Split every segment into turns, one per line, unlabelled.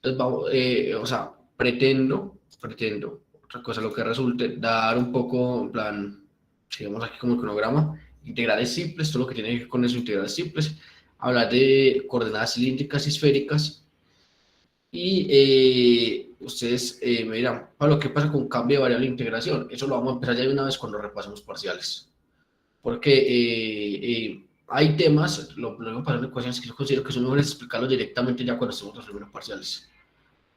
Entonces, vamos, o sea, pretendo, otra cosa, lo que resulte, dar un poco, en plan, sigamos aquí como el cronograma, integrales simples, todo lo que tiene que ver con eso, integrales simples, hablar de coordenadas cilíndricas y esféricas, y ustedes me dirán, Pablo, ¿qué pasa con cambio de variable de integración? Eso lo vamos a empezar ya de una vez cuando repasemos parciales. Porque hay temas, lo que pasa en ecuaciones que yo considero que son mejores explicarlos directamente ya cuando estemos resolviendo parciales.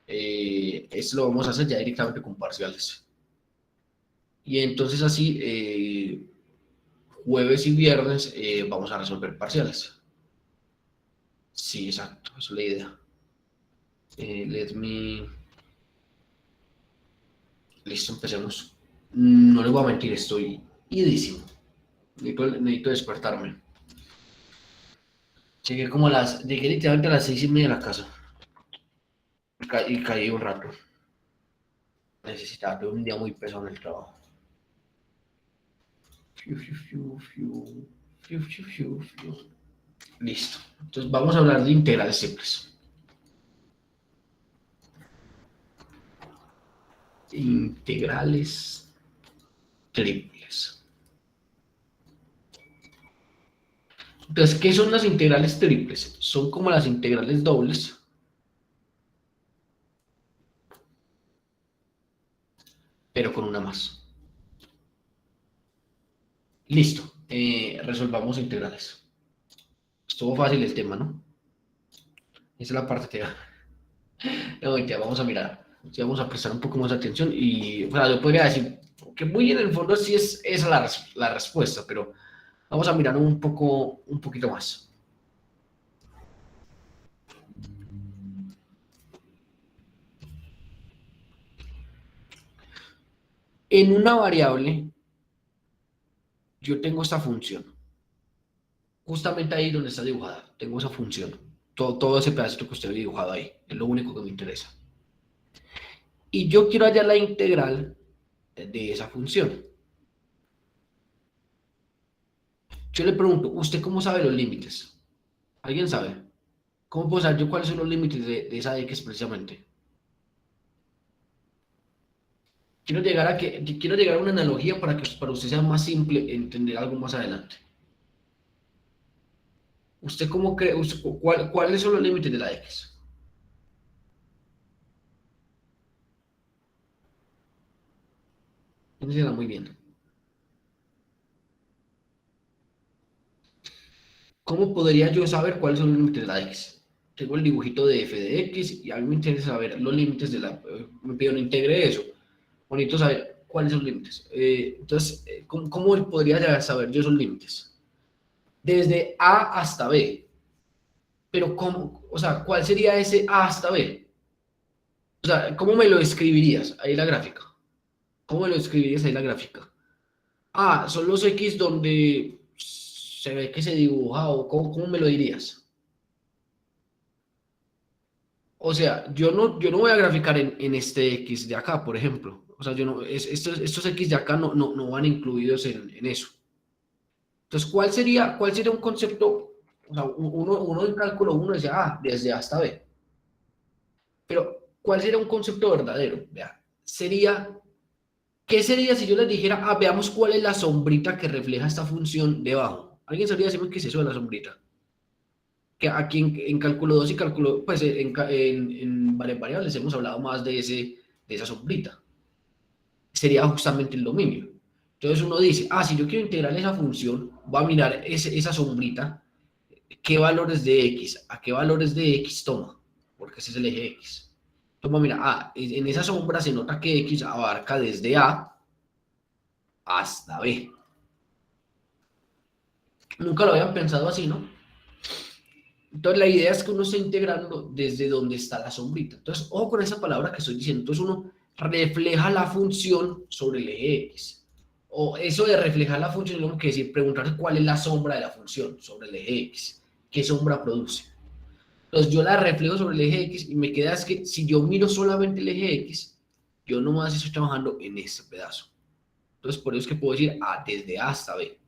Esto lo vamos a hacer ya directamente con parciales. Y entonces así, jueves y viernes vamos a resolver parciales. Sí, exacto, esa es la idea. Let me... Listo, empecemos. No les voy a mentir, estoy idísimo. Necesito despertarme. Llegué literalmente a las 6:30 de la casa. Y caí un rato. Necesitaba, tuve un día muy pesado en el trabajo. Fiu, fiu, fiu, fiu. Fiu, fiu, fiu, fiu. Listo. Entonces vamos a hablar de integrales simples. Integrales triples. Entonces, ¿qué son las integrales triples? Son como las integrales dobles, pero con una más. Listo. Resolvamos integrales. Estuvo fácil el tema, ¿no? Esa es la parte que... No, ya vamos a mirar. Ya vamos a prestar un poco más de atención y, o sea, yo podría decir que muy en el fondo sí es esa la respuesta, pero vamos a mirar un poquito más. En una variable, yo tengo esta función. Justamente ahí donde está dibujada, tengo esa función. Todo ese pedacito que usted ha dibujado ahí, es lo único que me interesa. Y yo quiero hallar la integral de esa función. Yo le pregunto, ¿usted cómo sabe los límites? ¿Alguien sabe? ¿Cómo puedo saber yo cuáles son los límites de esa x precisamente? Quiero llegar a una analogía para que para usted sea más simple entender algo más adelante. ¿Usted cómo cree, cuáles son los límites de la x? Piénsela muy bien. ¿Cómo podría yo saber cuáles son los límites de la x? Tengo el dibujito de f de x y a mí me interesa saber los límites de la... Me pido no integre eso. Bonito saber cuáles son los límites. Entonces, ¿cómo podría saber yo esos límites? Desde a hasta b. Pero ¿cómo? O sea, ¿cuál sería ese a hasta b? O sea, ¿cómo me lo escribirías ahí la gráfica? ¿Cómo me lo escribirías ahí la gráfica? Ah, son los X donde se ve que se dibuja o ¿cómo me lo dirías? O sea, yo no voy a graficar en este X de acá, por ejemplo. O sea, yo no, estos X de acá no van incluidos en eso. Entonces, ¿cuál sería un concepto? O sea, uno en cálculo uno decía, desde A hasta B. Pero, ¿cuál sería un concepto verdadero? Vea, ¿qué sería si yo les dijera, veamos cuál es la sombrita que refleja esta función debajo? ¿Alguien sabría decirme qué es eso de la sombrita? Que aquí en cálculo 2 y cálculo, pues en variables hemos hablado más de esa sombrita. Sería justamente el dominio. Entonces uno dice, si yo quiero integrar esa función, voy a mirar esa sombrita, qué valores de x, a qué valores de x toma, porque ese es el eje x. Toma, mira, en esa sombra se nota que x abarca desde A hasta B. Nunca lo habían pensado así, ¿no? Entonces la idea es que uno esté integrando desde donde está la sombrita. Entonces, ojo con esa palabra que estoy diciendo. Entonces uno refleja la función sobre el eje X. O eso de reflejar la función, es lo que decir, preguntarse cuál es la sombra de la función sobre el eje X. ¿Qué sombra produce? Entonces yo la reflejo sobre el eje X y me queda es que si yo miro solamente el eje X, yo nomás estoy trabajando en este pedazo. Entonces por eso es que puedo decir desde A hasta B.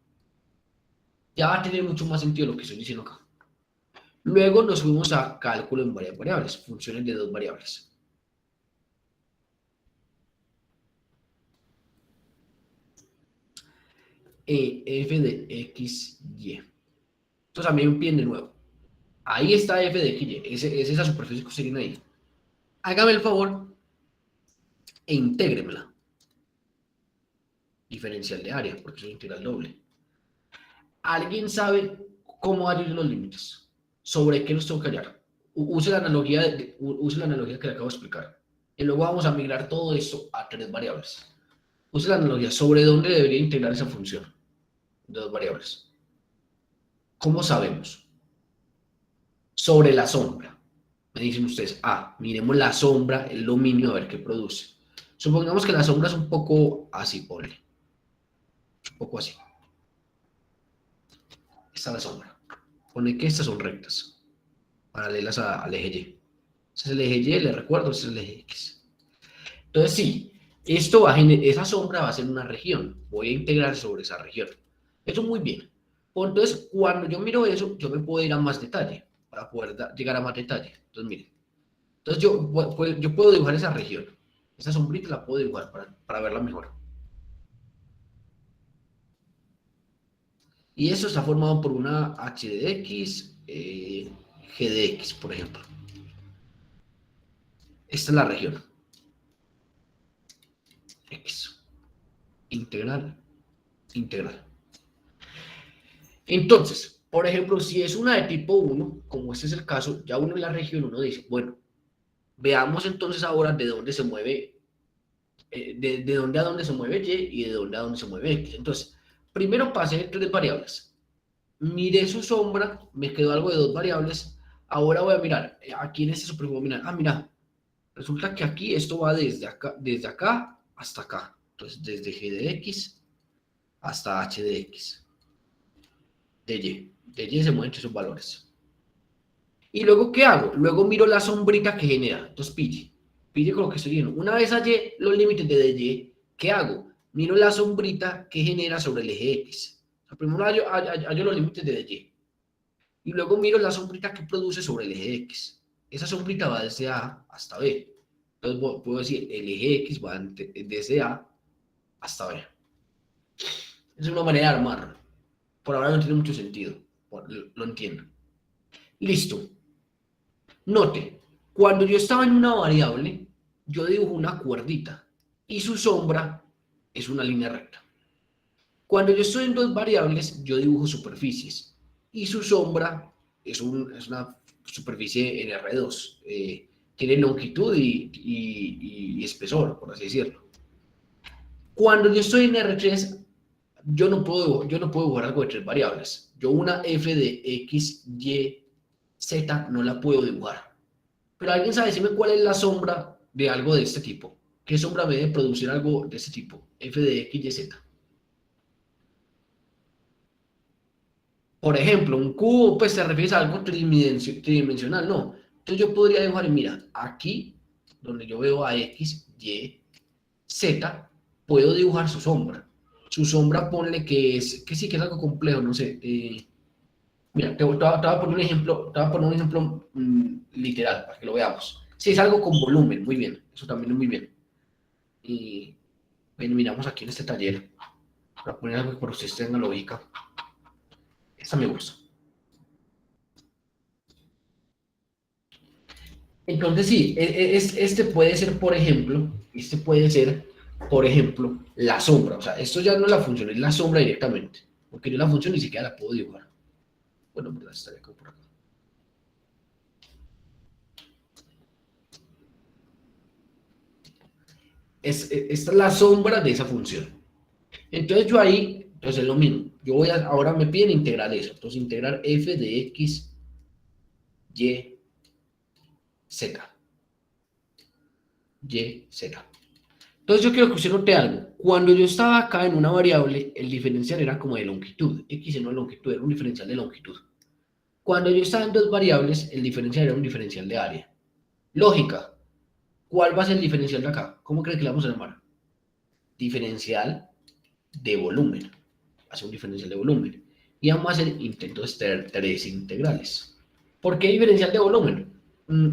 Ya va a tener mucho más sentido lo que estoy diciendo acá. Luego nos fuimos a cálculo en varias variables, funciones de dos variables. F de x, y. Entonces a mí me piden de nuevo. Ahí está f de x, y. Es esa superficie que ustedes tienen ahí. Hágame el favor e intégremela. Diferencial de área, porque es una integral doble. ¿Alguien sabe cómo hallar los límites? ¿Sobre qué los tengo que hallar? Use la analogía, use la analogía que le acabo de explicar. Y luego vamos a migrar todo esto a tres variables. Use la analogía sobre dónde debería integrar esa función de dos variables. ¿Cómo sabemos? Sobre la sombra. Me dicen ustedes, miremos la sombra, el dominio, a ver qué produce. Supongamos que la sombra es un poco así, ponle. Un poco así. Esta es la sombra. Pone que estas son rectas, paralelas al eje Y. Ese es el eje Y, les recuerdo, ese es el eje X. Entonces, sí, esa sombra va a ser una región. Voy a integrar sobre esa región. Eso muy bien. Entonces, cuando yo miro eso, yo me puedo ir a más detalle, para poder llegar a más detalle. Entonces, miren. Entonces, yo puedo dibujar esa región. Esa sombrita la puedo dibujar para verla mejor. Y eso está formado por una h de x, g de x, por ejemplo. Esta es la región. X. Integral. Integral. Entonces, por ejemplo, si es una de tipo 1, como este es el caso, ya uno en la región, uno dice, bueno, veamos entonces ahora de dónde se mueve, de dónde a dónde se mueve y y de dónde a dónde se mueve x. Entonces, primero pasé tres variables. Miré su sombra, me quedó algo de dos variables. Ahora voy a mirar, aquí en este supremo, mirar, mira, resulta que aquí esto va desde acá hasta acá. Entonces, desde g de x hasta h de x. De y se mueven entre esos valores. ¿Y luego qué hago? Luego miro la sombrita que genera. Entonces pille con lo que estoy viendo. Una vez hallé los límites de y, ¿qué hago? Miro la sombrita que genera sobre el eje X. O sea, primero hallo los límites de y. Y luego miro la sombrita que produce sobre el eje X. Esa sombrita va desde A hasta B. Entonces puedo decir, el eje X va desde A hasta B. Es una manera de armarlo. Por ahora no tiene mucho sentido. Lo entiendo. Listo. Note, cuando yo estaba en una variable, yo dibujo una cuerdita y su sombra es una línea recta. Cuando yo estoy en dos variables, yo dibujo superficies y su sombra es una superficie en R2. Tiene longitud y espesor, por así decirlo. Cuando yo estoy en R3, yo no puedo dibujar algo de tres variables. Yo una f de x, y, z no la puedo dibujar. Pero alguien sabe decirme cuál es la sombra de algo de este tipo. ¿Qué sombra me debe producir algo de este tipo? F de X, Y, Z. Por ejemplo, un cubo, pues te refieres a algo tridimensional, no. Entonces yo podría dibujar, mira, aquí, donde yo veo a X, Y, Z, puedo dibujar su sombra. Su sombra, ponle que sí, que es algo complejo, no sé. Mira, te voy a poner un ejemplo, literal, para que lo veamos. Si es algo con volumen, muy bien, eso también es muy bien. Y bueno, miramos aquí en este taller, para poner algo que por ustedes tengan lógica. Esta me gusta. Entonces, sí, este puede ser, por ejemplo, la sombra. O sea, esto ya no es la función, es la sombra directamente. Porque yo la función ni siquiera la puedo dibujar. Bueno, verdad, estaría acá por acá. Esta es la sombra de esa función. Entonces yo ahí, entonces es lo mismo. Ahora me piden integrar eso. Entonces integrar f de x, y, z. Y, z. Entonces yo quiero que usted note algo. Cuando yo estaba acá en una variable, el diferencial era como de longitud. X en una longitud, era un diferencial de longitud. Cuando yo estaba en dos variables, el diferencial era un diferencial de área. Lógica. ¿Cuál va a ser el diferencial de acá? ¿Cómo cree que le vamos a llamar? Diferencial de volumen. Hace un diferencial de volumen. Y vamos a hacer intentos tres integrales. ¿Por qué diferencial de volumen?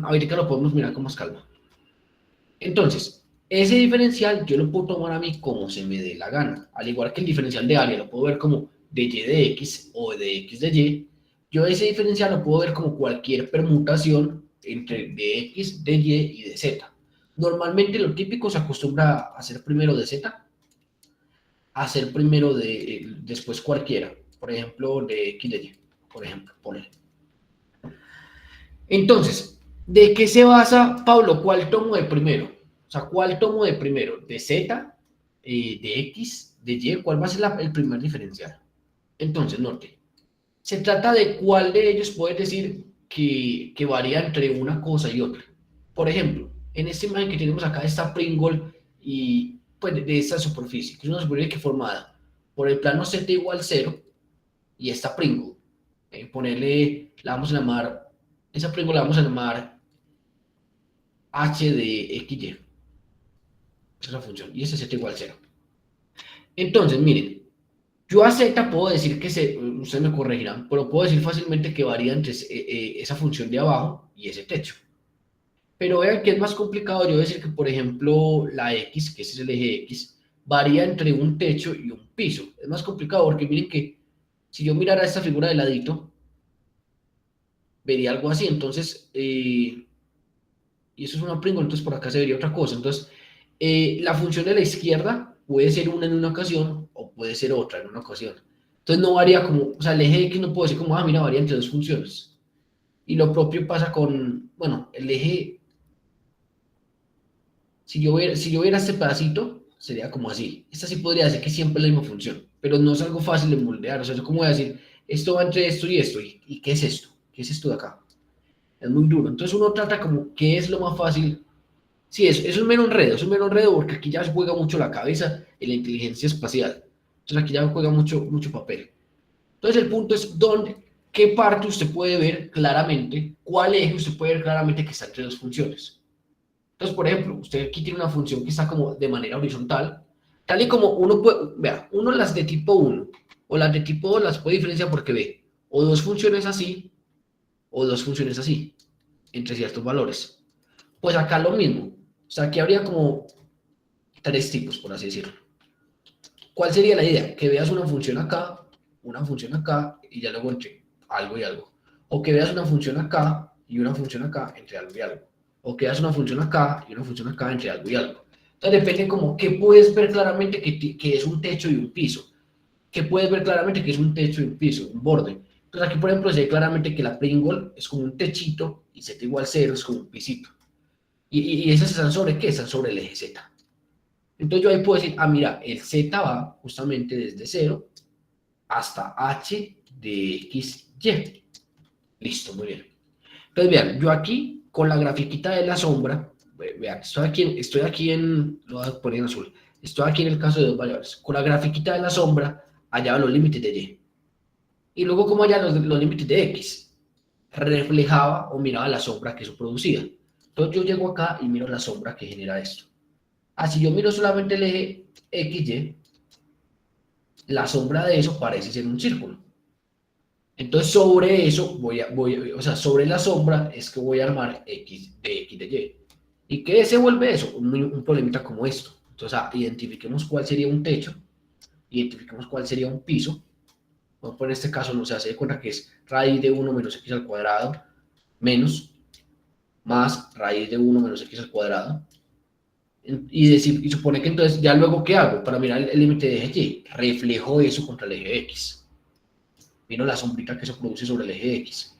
Ahorita lo podemos mirar con más calma. Entonces, ese diferencial yo lo puedo tomar a mí como se me dé la gana. Al igual que el diferencial de área, lo puedo ver como de y de x o de x de y. Yo ese diferencial lo puedo ver como cualquier permutación entre de x, de y y de z. Normalmente lo típico se acostumbra a hacer primero de z, a hacer primero de después cualquiera. Por ejemplo, de x de y. Por ejemplo, ponle. Entonces, ¿de qué se basa, Pablo? ¿Cuál tomo de primero? O sea, ¿cuál tomo de primero? ¿De Z, de X, de Y? ¿Cuál va a ser el primer diferencial? Entonces, note, se trata de cuál de ellos puedes decir que varía entre una cosa y otra. Por ejemplo, en esta imagen que tenemos acá está Pringle y pues de esta superficie, que es una superficie que es formada por el plano Z igual 0 y esta Pringle. Ponerle, la vamos a llamar, esa Pringle la vamos a llamar h de xy. Esa es la función. Y ese z igual a 0. Entonces, miren, yo a z puedo decir que ustedes me corregirán, pero puedo decir fácilmente que varía entre esa función de abajo y ese techo. Pero vean que es más complicado yo decir que, por ejemplo, la x, que ese es el eje x, varía entre un techo y un piso. Es más complicado porque miren que si yo mirara esta figura de ladito, vería algo así. Entonces, y eso es una Pringle, entonces por acá se vería otra cosa. Entonces, la función de la izquierda puede ser una en una ocasión o puede ser otra en una ocasión. Entonces no varía como, o sea, el eje X no puedo decir como, ah, mira, varía entre dos funciones. Y lo propio pasa con, bueno, el eje, si yo viera este pedacito, sería como así. Esta sí podría decir que siempre es la misma función, pero no es algo fácil de moldear. O sea, es como decir, esto va entre esto y esto, ¿y qué es esto? ¿Qué es esto de acá? Es muy duro. Entonces uno trata como, ¿qué es lo más fácil? Sí, es un mero enredo, es un mero enredo porque aquí ya juega mucho la cabeza en la inteligencia espacial. Entonces aquí ya juega mucho, mucho papel. Entonces el punto es dónde, qué parte usted puede ver claramente, cuál eje usted puede ver claramente que está entre dos funciones. Entonces, por ejemplo, usted aquí tiene una función que está como de manera horizontal, tal y como uno puede, vea, uno las de tipo uno o las de tipo 2 las puede diferenciar porque ve o dos funciones así o dos funciones así, entre ciertos valores. Pues acá lo mismo. O sea, aquí habría como tres tipos, por así decirlo. ¿Cuál sería la idea? Que veas una función acá y ya luego entre algo y algo. O que veas una función acá y una función acá entre algo y algo. O que veas una función acá y una función acá entre algo y algo. Entonces depende como que puedes ver claramente que es un techo y un piso. Que puedes ver claramente que es un techo y un piso, un borde. Entonces aquí, por ejemplo, se ve claramente que la Pringle es como un techito y z igual 0 es como un pisito. Y esas están sobre qué? Están sobre el eje Z. Entonces yo ahí puedo decir, ah, mira, el Z va justamente desde 0 hasta H de X, Y. Listo, muy bien. Entonces vean, yo aquí con la grafiquita de la sombra, vean, lo voy a poner en azul, estoy aquí en el caso de dos variables. Con la grafiquita de la sombra, allá van los límites de Y. Y luego como allá los límites de X, reflejaba o miraba la sombra que eso producía. Entonces yo llego acá y miro la sombra que genera esto. Así yo miro solamente el eje XY, la sombra de eso parece ser un círculo. Entonces sobre eso o sea, sobre la sombra es que voy a armar X de Y. ¿Y qué se vuelve eso? Un problemita como esto. Entonces, identifiquemos cuál sería un techo, identifiquemos cuál sería un piso. Vamos a poner este caso, no se hace de cuenta que es raíz de 1 menos x al cuadrado menos más raíz de 1 menos x al cuadrado. Y supone que entonces, ya luego, ¿qué hago? Para mirar el límite de eje Y, reflejo eso contra el eje X. Miro la sombrita que se produce sobre el eje X.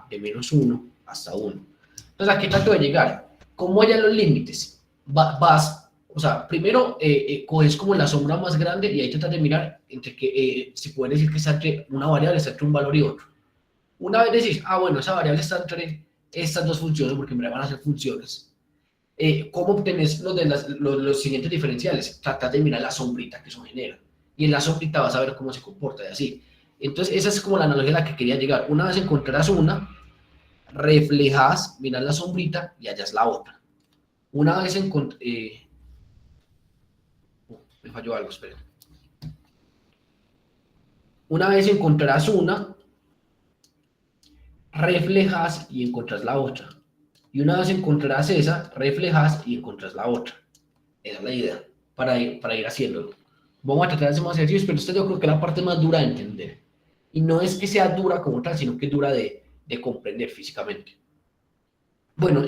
De menos 1 hasta 1. Entonces, ¿a qué trato de llegar? ¿Cómo hallan los límites? O sea, primero coges como la sombra más grande y ahí tratas de mirar entre que se puede decir que está entre una variable, está entre un valor y otro. Una vez decís, bueno, esa variable está entre estas dos funciones, porque me van a ser funciones. ¿Cómo obtenés los siguientes diferenciales? Tratas de mirar la sombrita que eso genera. Y en la sombrita vas a ver cómo se comporta y así. Entonces, esa es como la analogía a la que quería llegar. Una vez encontrarás una, reflejas, miras la sombrita y hallas la otra. Una vez me falló algo, esperen. Una vez encontrarás una, reflejas y encontrás la otra. Y una vez encontrarás esa, reflejas y encontrás la otra. Esa es la idea para ir haciéndolo. Vamos a tratar de hacer más ejercicios, pero esta yo creo que es la parte más dura de entender. Y no es que sea dura como tal, sino que es dura de comprender físicamente. Bueno,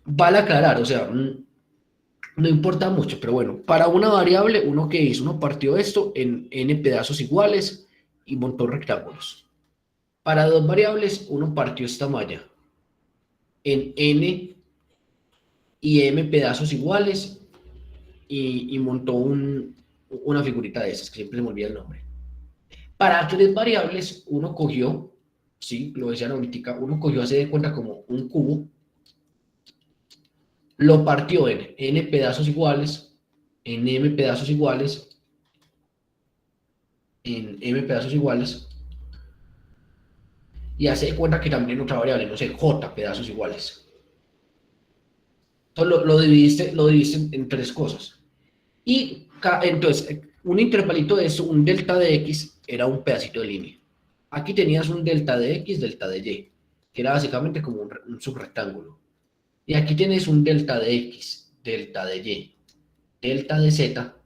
vale aclarar, o sea, no importa mucho, pero bueno, para una variable, ¿uno qué hizo? Uno partió esto en n pedazos iguales y montó rectángulos. Para dos variables, uno partió esta malla en n y m pedazos iguales y montó una figurita de esas, que siempre se me olvida el nombre. Para tres variables, uno cogió, sí, lo decía ahorita, uno cogió, hace de cuenta como un cubo, lo partió en n pedazos iguales, en m pedazos iguales, en m pedazos iguales, y hace de cuenta que también otra variable, no sé, j pedazos iguales. Entonces lo dividiste en tres cosas. Y entonces, un intervalito de eso, un delta de x, era un pedacito de línea. Aquí tenías un delta de x, delta de y, que era básicamente como un subrectángulo. Y aquí tienes un delta de x, delta de y, delta de z,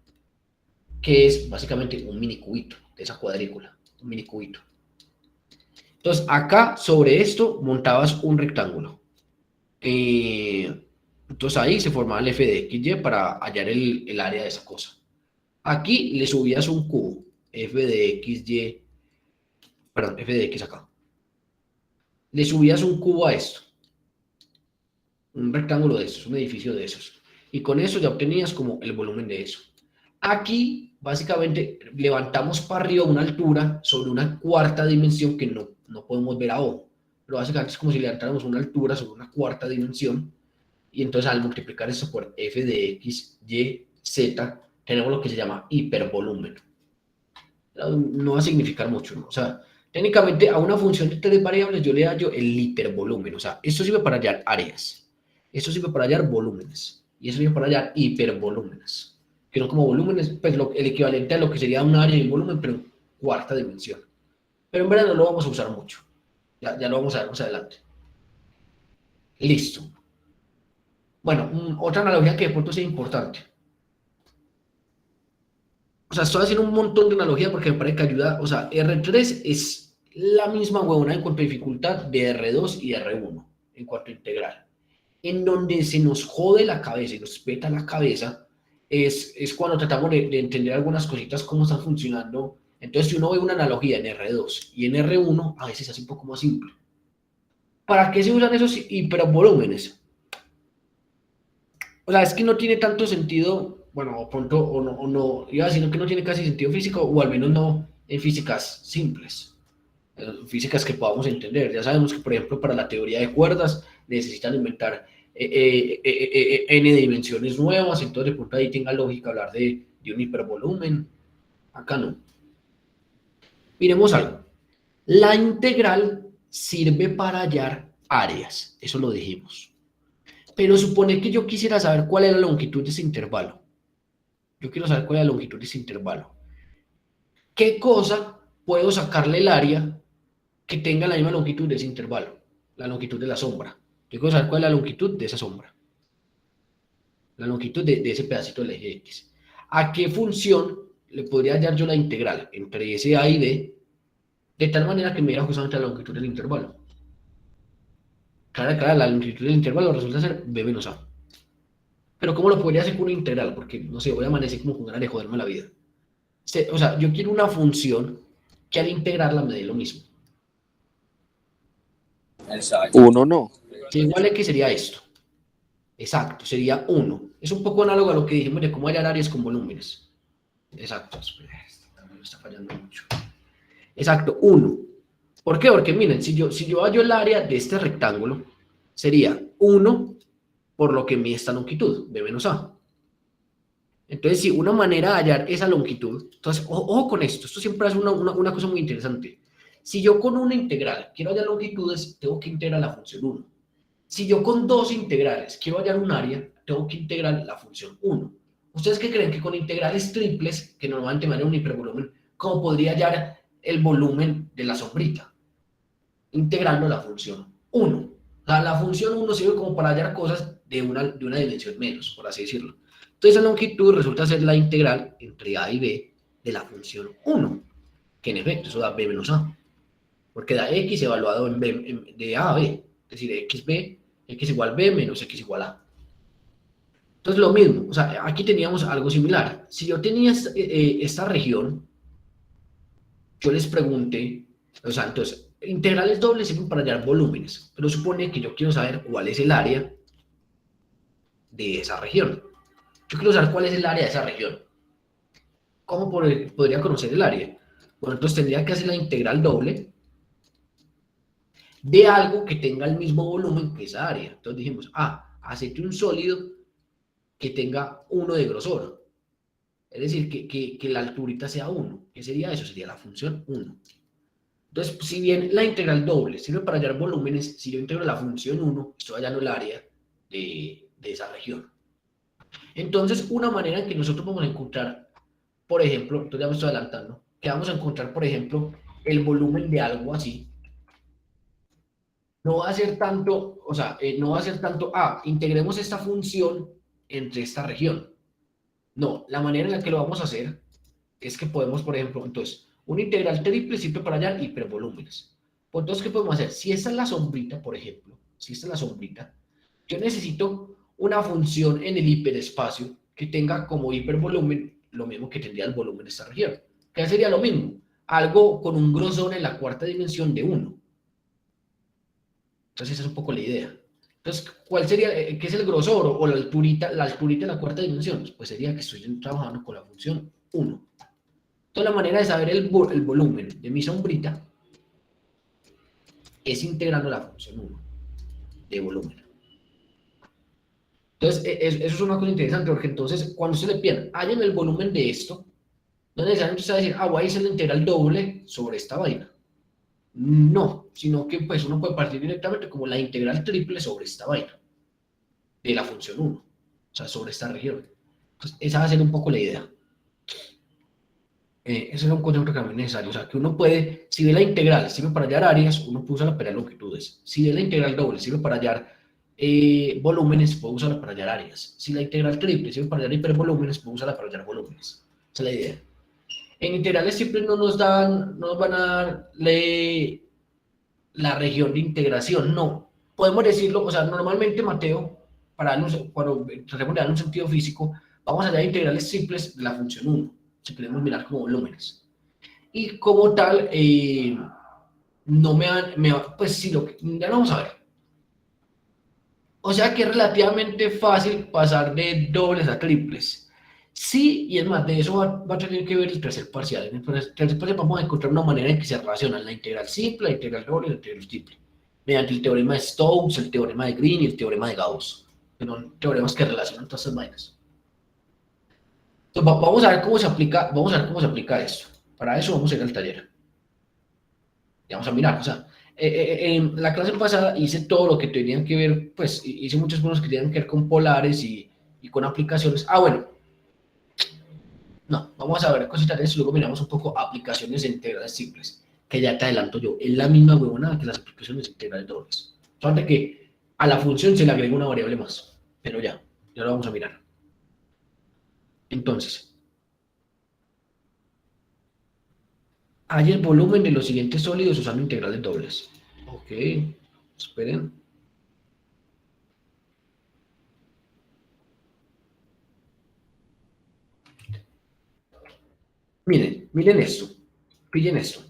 que es básicamente un mini cubito de esa cuadrícula, un mini cubito. Entonces, acá sobre esto montabas un rectángulo. Entonces ahí se formaba el f de xy para hallar el área de esa cosa. Aquí le subías un cubo, f de xy, perdón, f de x acá. Le subías un cubo a esto, un rectángulo de esos, un edificio de esos. Y con eso ya obtenías como el volumen de eso. Aquí, básicamente, levantamos para arriba una altura sobre una cuarta dimensión que no podemos ver a ojo. Pero básicamente es como si levantáramos una altura sobre una cuarta dimensión. Y entonces al multiplicar esto por f de x, y, z, tenemos lo que se llama hipervolumen. No va a significar mucho, ¿no? O sea, técnicamente a una función de tres variables yo le hallo el hipervolumen. O sea, esto sirve para hallar áreas. Esto sirve para hallar volúmenes. Y eso sirve para hallar hipervolúmenes. Que son como volúmenes, pues el equivalente a lo que sería un área y un volumen, pero en cuarta dimensión. Pero en verdad no lo vamos a usar mucho. Ya lo vamos a ver más adelante. Listo. Bueno, otra analogía que de pronto sea importante. O sea, estoy haciendo un montón de analogía porque me parece que ayuda. O sea, R3 es la misma huevona en cuanto a dificultad de R2 y R1 en cuanto a integral. En donde se nos jode la cabeza y nos peta la cabeza es cuando tratamos de entender algunas cositas, cómo están funcionando. Entonces, si uno ve una analogía en R2 y en R1, a veces es un poco más simple. ¿Para qué se usan esos hipervolúmenes? O sea, es que no tiene tanto sentido, bueno, o pronto, o no, iba a decir que no tiene casi sentido físico, o al menos no en físicas simples, físicas que podamos entender. Ya sabemos que, por ejemplo, para la teoría de cuerdas necesitan inventar n dimensiones nuevas, entonces de pronto ahí tenga lógica hablar de un hipervolumen. Acá no. Miremos algo. La integral sirve para hallar áreas, eso lo dijimos. Pero supone que yo quisiera saber cuál es la longitud de ese intervalo. Yo quiero saber cuál es la longitud de ese intervalo. ¿Qué cosa puedo sacarle el área que tenga la misma longitud de ese intervalo? La longitud de la sombra. Yo quiero saber cuál es la longitud de esa sombra. La longitud de ese pedacito del eje X. ¿A qué función le podría hallar yo la integral entre ese A y B de tal manera que me diera justamente la longitud del intervalo? Claro, la longitud del intervalo resulta ser B menos A. Pero ¿cómo lo podría hacer con una integral? Porque, no sé, voy a amanecer como con ganas de joderme la vida. O sea, yo quiero una función que al integrarla me dé lo mismo.
Exacto. Uno no.
Si igual que sería esto. Exacto, sería 1. Es un poco análogo a lo que dijimos de cómo hallar áreas con volúmenes. Exacto, también me está fallando mucho. Exacto, 1. ¿Por qué? Porque miren, si yo hallo el área de este rectángulo, sería 1 por lo que mide esta longitud, B menos A. Entonces, si una manera de hallar esa longitud, entonces, ojo con esto siempre es una cosa muy interesante. Si yo con una integral quiero hallar longitudes, tengo que integrar la función 1. Si yo con dos integrales quiero hallar un área, tengo que integrar la función 1. ¿Ustedes qué creen? Que con integrales triples, que normalmente me dan un hipervolumen, ¿cómo podría hallar el volumen de la sombrita? integrando la función 1. O sea, la función 1 sirve como para hallar cosas de una dimensión menos, por así decirlo. Entonces, la longitud resulta ser la integral entre a y b de la función 1, que en efecto eso da b menos a, porque da x evaluado en b, de a a b, es decir, x igual b menos x igual a. Entonces, lo mismo, o sea, aquí teníamos algo similar. Si yo tenía esta región, yo les pregunté, o sea, entonces, integrales dobles sirven para hallar volúmenes, pero supone que yo quiero saber cuál es el área de esa región. Yo quiero saber cuál es el área de esa región. ¿Cómo podría conocer el área? Bueno, entonces tendría que hacer la integral doble de algo que tenga el mismo volumen que esa área. Entonces dijimos, hacete un sólido que tenga 1 de grosor. Es decir, que la alturita sea 1. ¿Qué sería eso? Sería la función 1. Entonces, si bien la integral doble sirve para hallar volúmenes, si yo integro la función 1, estoy hallando el área de esa región. Entonces, una manera en que nosotros vamos a encontrar, por ejemplo, entonces ya me estoy adelantando, que vamos a encontrar, por ejemplo, el volumen de algo así, no va a ser tanto, o sea, no va a ser tanto, integremos esta función entre esta región. No, la manera en la que lo vamos a hacer es que podemos, por ejemplo, entonces, una integral triple sirve para hallar hipervolúmenes. Pues entonces, ¿qué podemos hacer? Si esta es la sombrita, por ejemplo, si esta es la sombrita, yo necesito una función en el hiperespacio que tenga como hipervolumen lo mismo que tendría el volumen de esta región. ¿Qué sería lo mismo? Algo con un grosor en la cuarta dimensión de 1. Entonces, esa es un poco la idea. Entonces, ¿cuál sería, qué es el grosor o la alturita en la cuarta dimensión? Pues sería que estoy trabajando con la función 1. Entonces, la manera de saber el volumen de mi sombrita es integrando la función 1 de volumen. Entonces, eso es una cosa interesante, porque entonces, cuando se le piden, hallen el volumen de esto, no necesariamente se va a decir, voy a hacer la integral doble sobre esta vaina. No, sino que pues uno puede partir directamente como la integral triple sobre esta vaina, de la función 1, o sea, sobre esta región. Entonces, esa va a ser un poco la idea. Ese es un concepto que también es necesario. O sea, que uno puede, si ve la integral sirve para hallar áreas, uno puede usarla para hallar longitudes. Si ve la integral doble sirve para hallar volúmenes, puede usarla para hallar áreas. Si la integral triple sirve para hallar hipervolúmenes, puede usarla para hallar volúmenes. Esa es la idea. En integrales simples no nos van a dar la región de integración, no. Podemos decirlo, o sea, normalmente, Mateo, cuando tratemos de dar un sentido físico, vamos a hallar integrales simples de la función 1. Si queremos mirar como volúmenes. Y como tal, no pues sí, ya lo vamos a ver. O sea que es relativamente fácil pasar de dobles a triples. Sí, y es más, de eso va a tener que ver el tercer parcial. En el tercer parcial vamos a encontrar una manera en que se relacionan la integral simple, la integral doble y la integral triple. Mediante el teorema de Stokes, el teorema de Green y el teorema de Gauss. Que son teoremas que relacionan todas estas vainas. Entonces, vamos a ver cómo se aplica esto. Para eso vamos a ir al taller. Y vamos a mirar, o sea, en la clase pasada hice todo lo que tenían que ver, pues hice muchas cosas que tenían que ver con polares y con aplicaciones. Bueno, no, vamos a ver cositas de eso, luego miramos un poco aplicaciones de integrales simples, que ya te adelanto yo, es la misma huevonada que las aplicaciones integrales dobles. Solamente que a la función se le agrega una variable más, pero ya lo vamos a mirar. Entonces, hay el volumen de los siguientes sólidos usando integrales dobles. Ok, esperen. Miren esto. Pillen esto.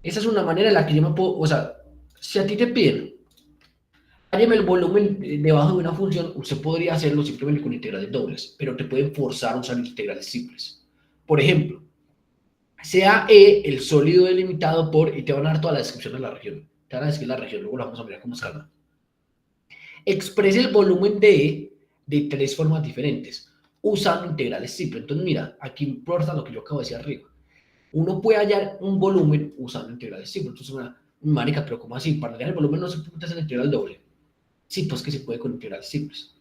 Esa es una manera en la que yo me puedo, o sea, si a ti te piden, hállame el volumen debajo de una función, usted podría hacerlo simplemente con integrales dobles, pero te pueden forzar a usar integrales simples. Por ejemplo, sea E el sólido delimitado por, y te van a dar toda la descripción de la región. Te van a describir la región, luego la vamos a mirar cómo se llama. Exprese el volumen de E de 3 formas diferentes, usando integrales simples. Entonces, mira, aquí importa lo que yo acabo de decir arriba. Uno puede hallar un volumen usando integrales simples. Entonces, marica, pero ¿cómo así? Para hallar el volumen no se puede hacer integral doble. Sí, pues que se puede con integrales simples.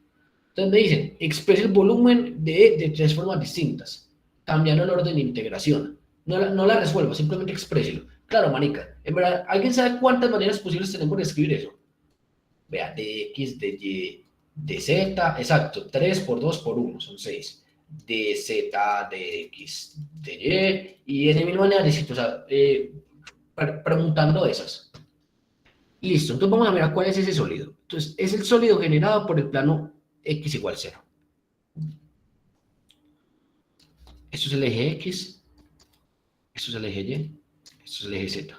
Entonces me dicen, exprese el volumen de 3 formas distintas, cambiando el orden de integración. No la resuelva, simplemente expréselo. Claro, manica. En verdad, ¿alguien sabe cuántas maneras posibles tenemos de escribir eso? Vea, de X, de Y, de Z, exacto, 3 por 2 por 1, son 6. De Z, de X, de Y, y de mil maneras, o sea, preguntando esas. Listo, entonces vamos a ver cuál es ese sólido. Entonces, es el sólido generado por el plano X igual 0. Esto es el eje X, esto es el eje Y, esto es el eje Z.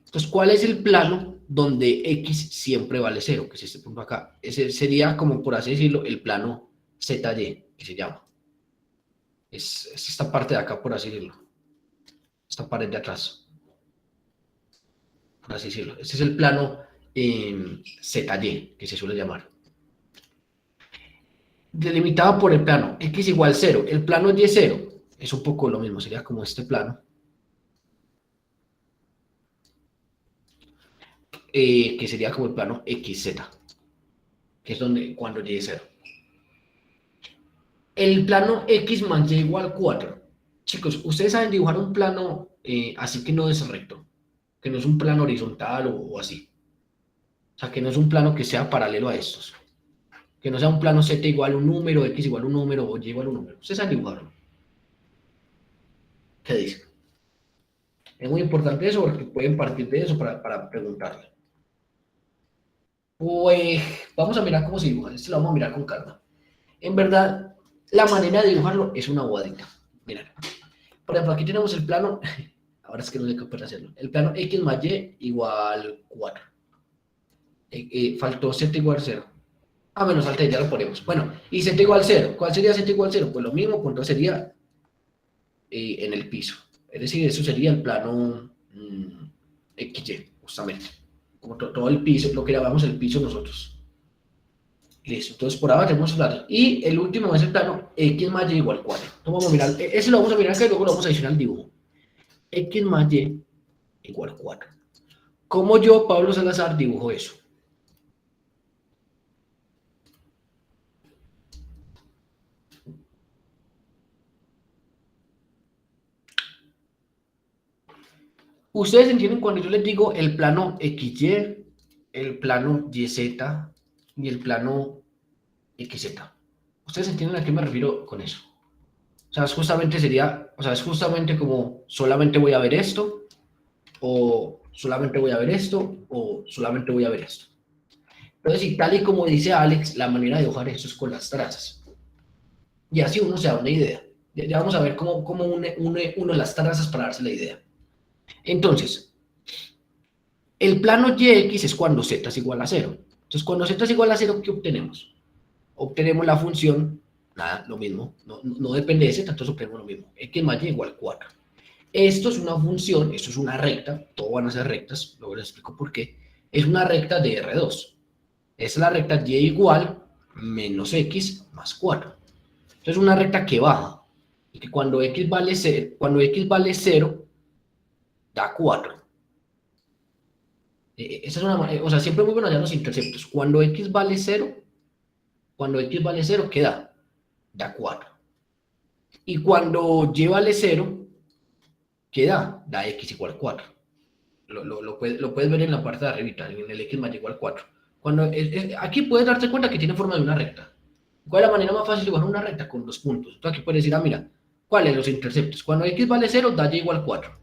Entonces, ¿cuál es el plano donde X siempre vale 0? Que es este punto acá. Ese sería, como por así decirlo, el plano ZY, que se llama. Es esta parte de acá, por así decirlo. Esta pared de atrás. Por así decirlo. Este es el plano ZY, que se suele llamar. Delimitado por el plano X igual 0. El plano Y0 es un poco lo mismo, sería como este plano. Que sería como el plano XZ, que es donde cuando Y es 0. El plano X más Y igual 4. Chicos, ustedes saben dibujar un plano así que no es recto, que no es un plano horizontal o así. O sea, que no es un plano que sea paralelo a estos. Que no sea un plano Z igual a un número, X igual a un número o Y igual a un número. Ustedes saben dibujarlo. ¿Qué dicen? Es muy importante eso porque pueden partir de eso para preguntarle. Pues vamos a mirar cómo se dibuja. Este lo vamos a mirar con calma. En verdad, la manera de dibujarlo es una bobadita. Miren. Por ejemplo, aquí tenemos el plano. Ahora es que no sé qué puede hacerlo. El plano X más Y igual 4. Faltó Z igual 0. Ah, menos salté, ya lo ponemos. Bueno, y Z igual 0. ¿Cuál sería Z igual 0? Pues lo mismo, pues entonces sería en el piso. Es decir, eso sería el plano XY, justamente. Como todo el piso, lo que llamamos el piso nosotros. Listo, entonces por ahora tenemos claro. Y el último es el plano X más Y igual 4. Entonces vamos a mirar, ese lo vamos a mirar acá y luego lo vamos a adicionar al dibujo. X más Y igual 4. ¿Cómo yo, Pablo Salazar, dibujo eso? Ustedes entienden cuando yo les digo el plano XY, el plano YZ y el plano XZ. Ustedes entienden a qué me refiero con eso. O sea, es justamente sería, o sea, es justamente como solamente voy a ver esto, o solamente voy a ver esto, o solamente voy a ver esto. Entonces, y tal y como dice Alex, la manera de dibujar eso es con las trazas. Y así uno se da una idea. Ya vamos a ver cómo une uno las trazas para darse la idea. Entonces, el plano YX es cuando Z es igual a 0. Entonces, cuando Z es igual a 0, ¿qué obtenemos? Obtenemos la función, nada, lo mismo, no depende de Z, entonces obtenemos lo mismo. X más Y igual 4. Esto es una función, esto es una recta, todo van a ser rectas, luego les explico por qué. Es una recta de R2. Es la recta Y igual menos X más 4. Entonces es una recta que baja. Y que cuando X vale 0, da 4. Esa es una, o sea, siempre es muy bueno hallar los interceptos. Cuando X vale 0, ¿qué da? Da 4. Y cuando Y vale 0, ¿qué da? Da X igual 4. Lo puedes ver en la parte de arriba, en el X más Y igual 4. Aquí puedes darte cuenta que tiene forma de una recta. ¿Cuál es la manera más fácil de dibujar una recta? Con los puntos. Entonces aquí puedes decir, mira, ¿cuáles los interceptos? Cuando X vale 0, da Y igual 4.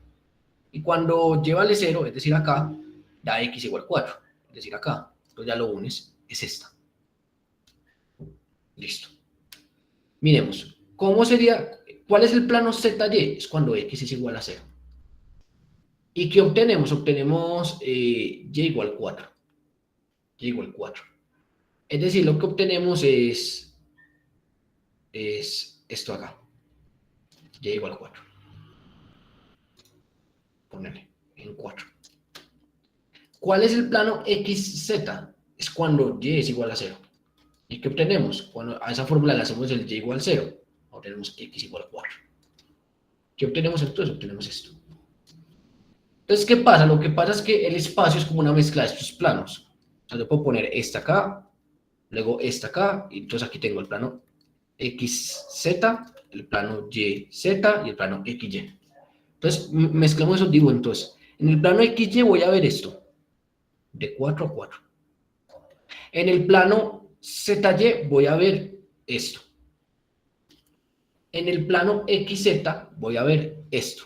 Y cuando Y vale 0, es decir, acá, da X igual 4. Es decir, acá. Entonces ya lo unes, es esta. Listo. Miremos, ¿cómo sería? ¿Cuál es el plano ZY? Es cuando X es igual a 0. ¿Y qué obtenemos? Obtenemos Y igual 4. Y igual 4. Es decir, lo que obtenemos es esto acá. Y igual 4. Ponerle en 4. ¿Cuál es el plano XZ? Es cuando Y es igual a 0. ¿Y qué obtenemos? Cuando a esa fórmula le hacemos el Y igual a 0, obtenemos X igual a 4. ¿Qué obtenemos entonces? Obtenemos esto. Entonces, ¿qué pasa? Lo que pasa es que el espacio es como una mezcla de estos planos. O sea, yo puedo poner esta acá, luego esta acá, y entonces aquí tengo el plano XZ, el plano YZ y el plano XY. Entonces, mezclamos esos dibujos. Entonces, En el plano XY voy a ver esto, de 4 a 4. En el plano ZY voy a ver esto. En el plano XZ voy a ver esto.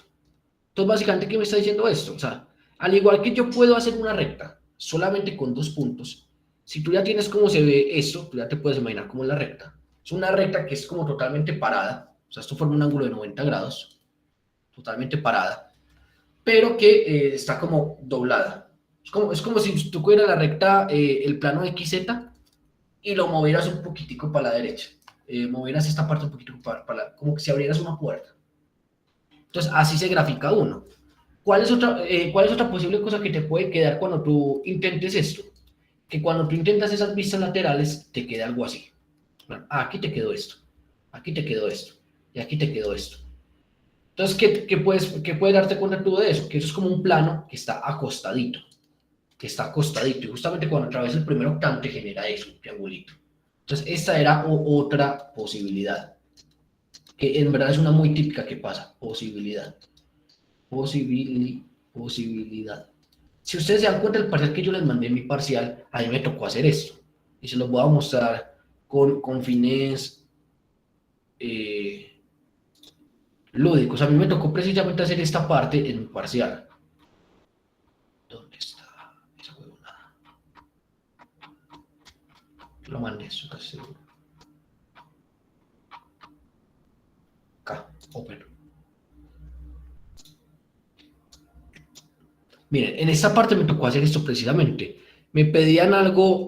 Entonces, básicamente, ¿qué me está diciendo esto? O sea, al igual que yo puedo hacer una recta solamente con 2 puntos, si tú ya tienes cómo se ve esto, tú ya te puedes imaginar cómo es la recta. Es una recta que es como totalmente parada, o sea, esto forma un ángulo de 90 grados, totalmente parada, pero que está como doblada. Es como si tú cogieras la recta, el plano XZ, y lo movieras un poquitico para la derecha. Movieras esta parte un poquitico como que si abrieras una puerta. Entonces, así se grafica uno. ¿Cuál es otra posible cosa que te puede quedar cuando tú intentes esto? Que cuando tú intentas esas vistas laterales, te queda algo así. Bueno, aquí te quedó esto, aquí te quedó esto, y aquí te quedó esto. Entonces, ¿qué puedes darte cuenta tú de eso? Que eso es como un plano que está acostadito, y justamente cuando atraviesa el primer octante genera eso, un triangulito. Entonces, esta era otra posibilidad, que en verdad es una muy típica que pasa, posibilidad. Posibilidad. Si ustedes se dan cuenta del parcial que yo les mandé en mi parcial, a mí me tocó hacer esto. Y se los voy a mostrar con fines lúdicos. A mí me tocó precisamente hacer esta parte en mi parcial. ¿Dónde está esa huevonada? Lo mandé, eso casi seguro. Acá, open. Miren, en esta parte me tocó hacer esto precisamente. Me pedían algo,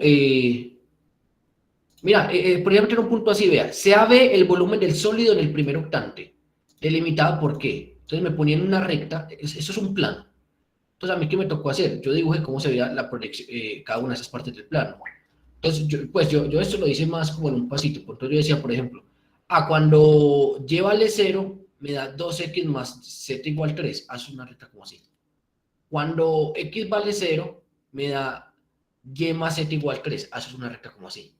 mira, por ejemplo, en un punto así, vea, se ve el volumen del sólido en el primer octante, delimitado por qué. Entonces me ponían una recta, eso es un plano. Entonces, ¿a mí qué me tocó hacer? Yo dibujé cómo se veía la proyección, cada una de esas partes del plano. Entonces, yo esto lo hice más como en un pasito. Entonces yo decía, por ejemplo, cuando y vale 0, me da 2x más z igual 3. Haz una recta como así. Cuando x vale 0, me da y más z igual 3. Haces una recta como así.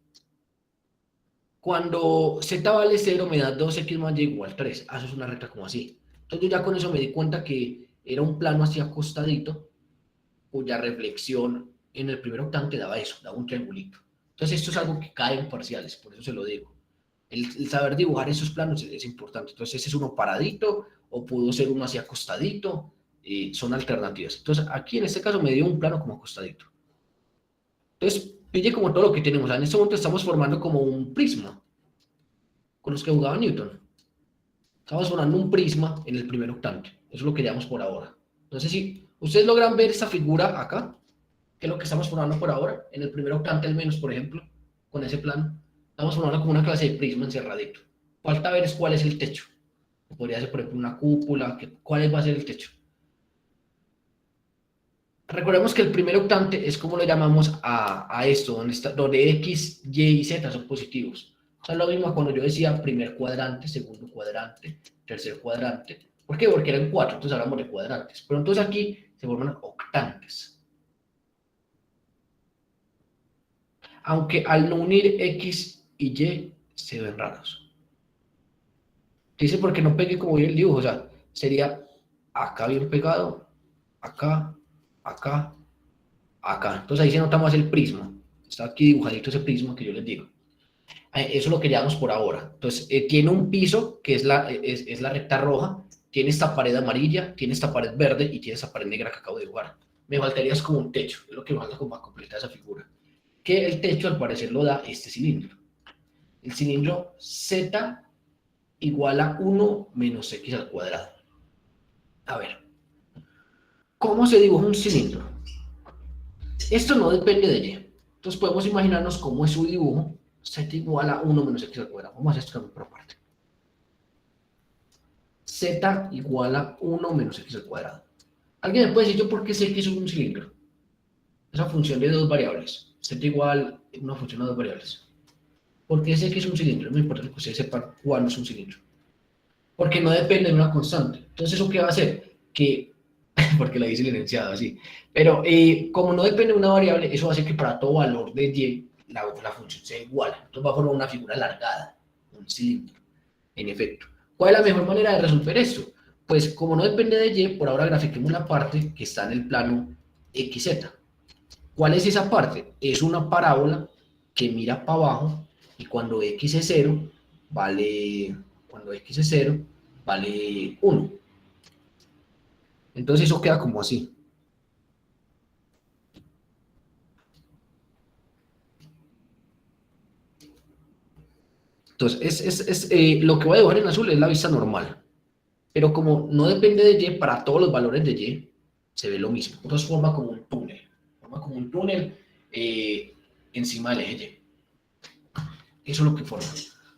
Cuando z vale 0, me da 2x más y igual 3. Haces una recta como así. Entonces yo ya con eso me di cuenta que era un plano así acostadito, cuya reflexión en el primer octante daba eso, daba un triangulito. Entonces esto es algo que cae en parciales, por eso se lo digo. El saber dibujar esos planos es importante. Entonces ese es uno paradito, o pudo ser uno así acostadito, son alternativas. Entonces aquí en este caso me dio un plano como acostadito. Entonces pille como todo lo que tenemos. En este momento estamos formando como un prisma, con los que jugaba Newton. Estamos formando un prisma en el primer octante. Eso es lo que llevamos por ahora. No sé si ustedes logran ver esta figura acá, que es lo que estamos formando por ahora, en el primer octante al menos, por ejemplo, con ese plano. Estamos formando como una clase de prisma encerradito. Falta ver cuál es el techo. Podría ser, por ejemplo, una cúpula. ¿Cuál va a ser el techo? Recordemos que el primer octante es como le llamamos a esto, donde X, Y y Z son positivos. O sea, lo mismo cuando yo decía primer cuadrante, segundo cuadrante, tercer cuadrante. ¿Por qué? Porque eran 4, entonces hablamos de cuadrantes. Pero entonces aquí se forman octantes. Aunque al no unir X y Y se ven raros. Dice porque no pegue como el dibujo, o sea, sería acá bien pegado, acá, acá, acá. Entonces ahí se nota más el prisma. Está aquí dibujadito ese prisma que yo les digo. Eso es lo que llevamos por ahora. Entonces, tiene un piso que es la recta roja, tiene esta pared amarilla, tiene esta pared verde y tiene esta pared negra que acabo de dibujar. Me faltaría es como un techo, es lo que me falta como para completar esa figura. Que el techo al parecer lo da este cilindro. El cilindro Z igual a 1 menos X al cuadrado. A ver, ¿cómo se dibuja un cilindro? Esto no depende de Y. Entonces podemos imaginarnos cómo es su dibujo. Z igual a 1 menos X al cuadrado. Vamos a hacer esto por aparte. Z igual a 1 menos X al cuadrado. ¿Alguien me puede decir yo por qué sé que es un cilindro? Esa función de dos variables. Z igual a una función de dos variables. ¿Por qué sé que es un cilindro? No importa que ustedes sepan cuándo es un cilindro. Porque no depende de una constante. Entonces, ¿eso qué va a hacer? Que, porque lo dice el enunciado así, pero como no depende de una variable, eso va a hacer que para todo valor de Y la función sea igual. Entonces va a formar una figura alargada, un cilindro, en efecto. ¿Cuál es la mejor manera de resolver esto? Pues como no depende de y, por ahora grafiquemos la parte que está en el plano XZ. ¿Cuál es esa parte? Es una parábola que mira para abajo y cuando x es 0, cuando x es 0, vale 1. Entonces eso queda como así. Entonces, lo que voy a dibujar en azul es la vista normal. Pero como no depende de y, para todos los valores de y, se ve lo mismo. Entonces forma como un túnel. Forma como un túnel encima del eje y. Eso es lo que forma.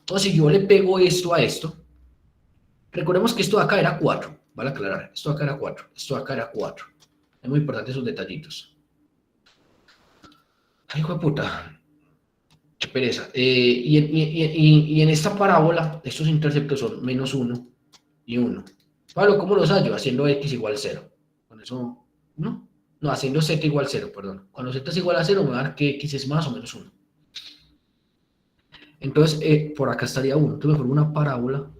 Entonces, si yo le pego esto a esto, recordemos que esto de acá era 4, vale aclarar. Esto de acá era 4, esto de acá era 4. Es muy importante esos detallitos. Ay, hijo de puta. Qué pereza. Y en esta parábola, estos interceptos son menos 1 y 1. Pablo, ¿cómo los hallo? Haciendo x igual 0. Con eso, ¿no? No, haciendo z igual 0, perdón. Cuando z es igual a 0, me va a dar que x es más o menos 1. Entonces, por acá estaría 1. Entonces me formo una parábola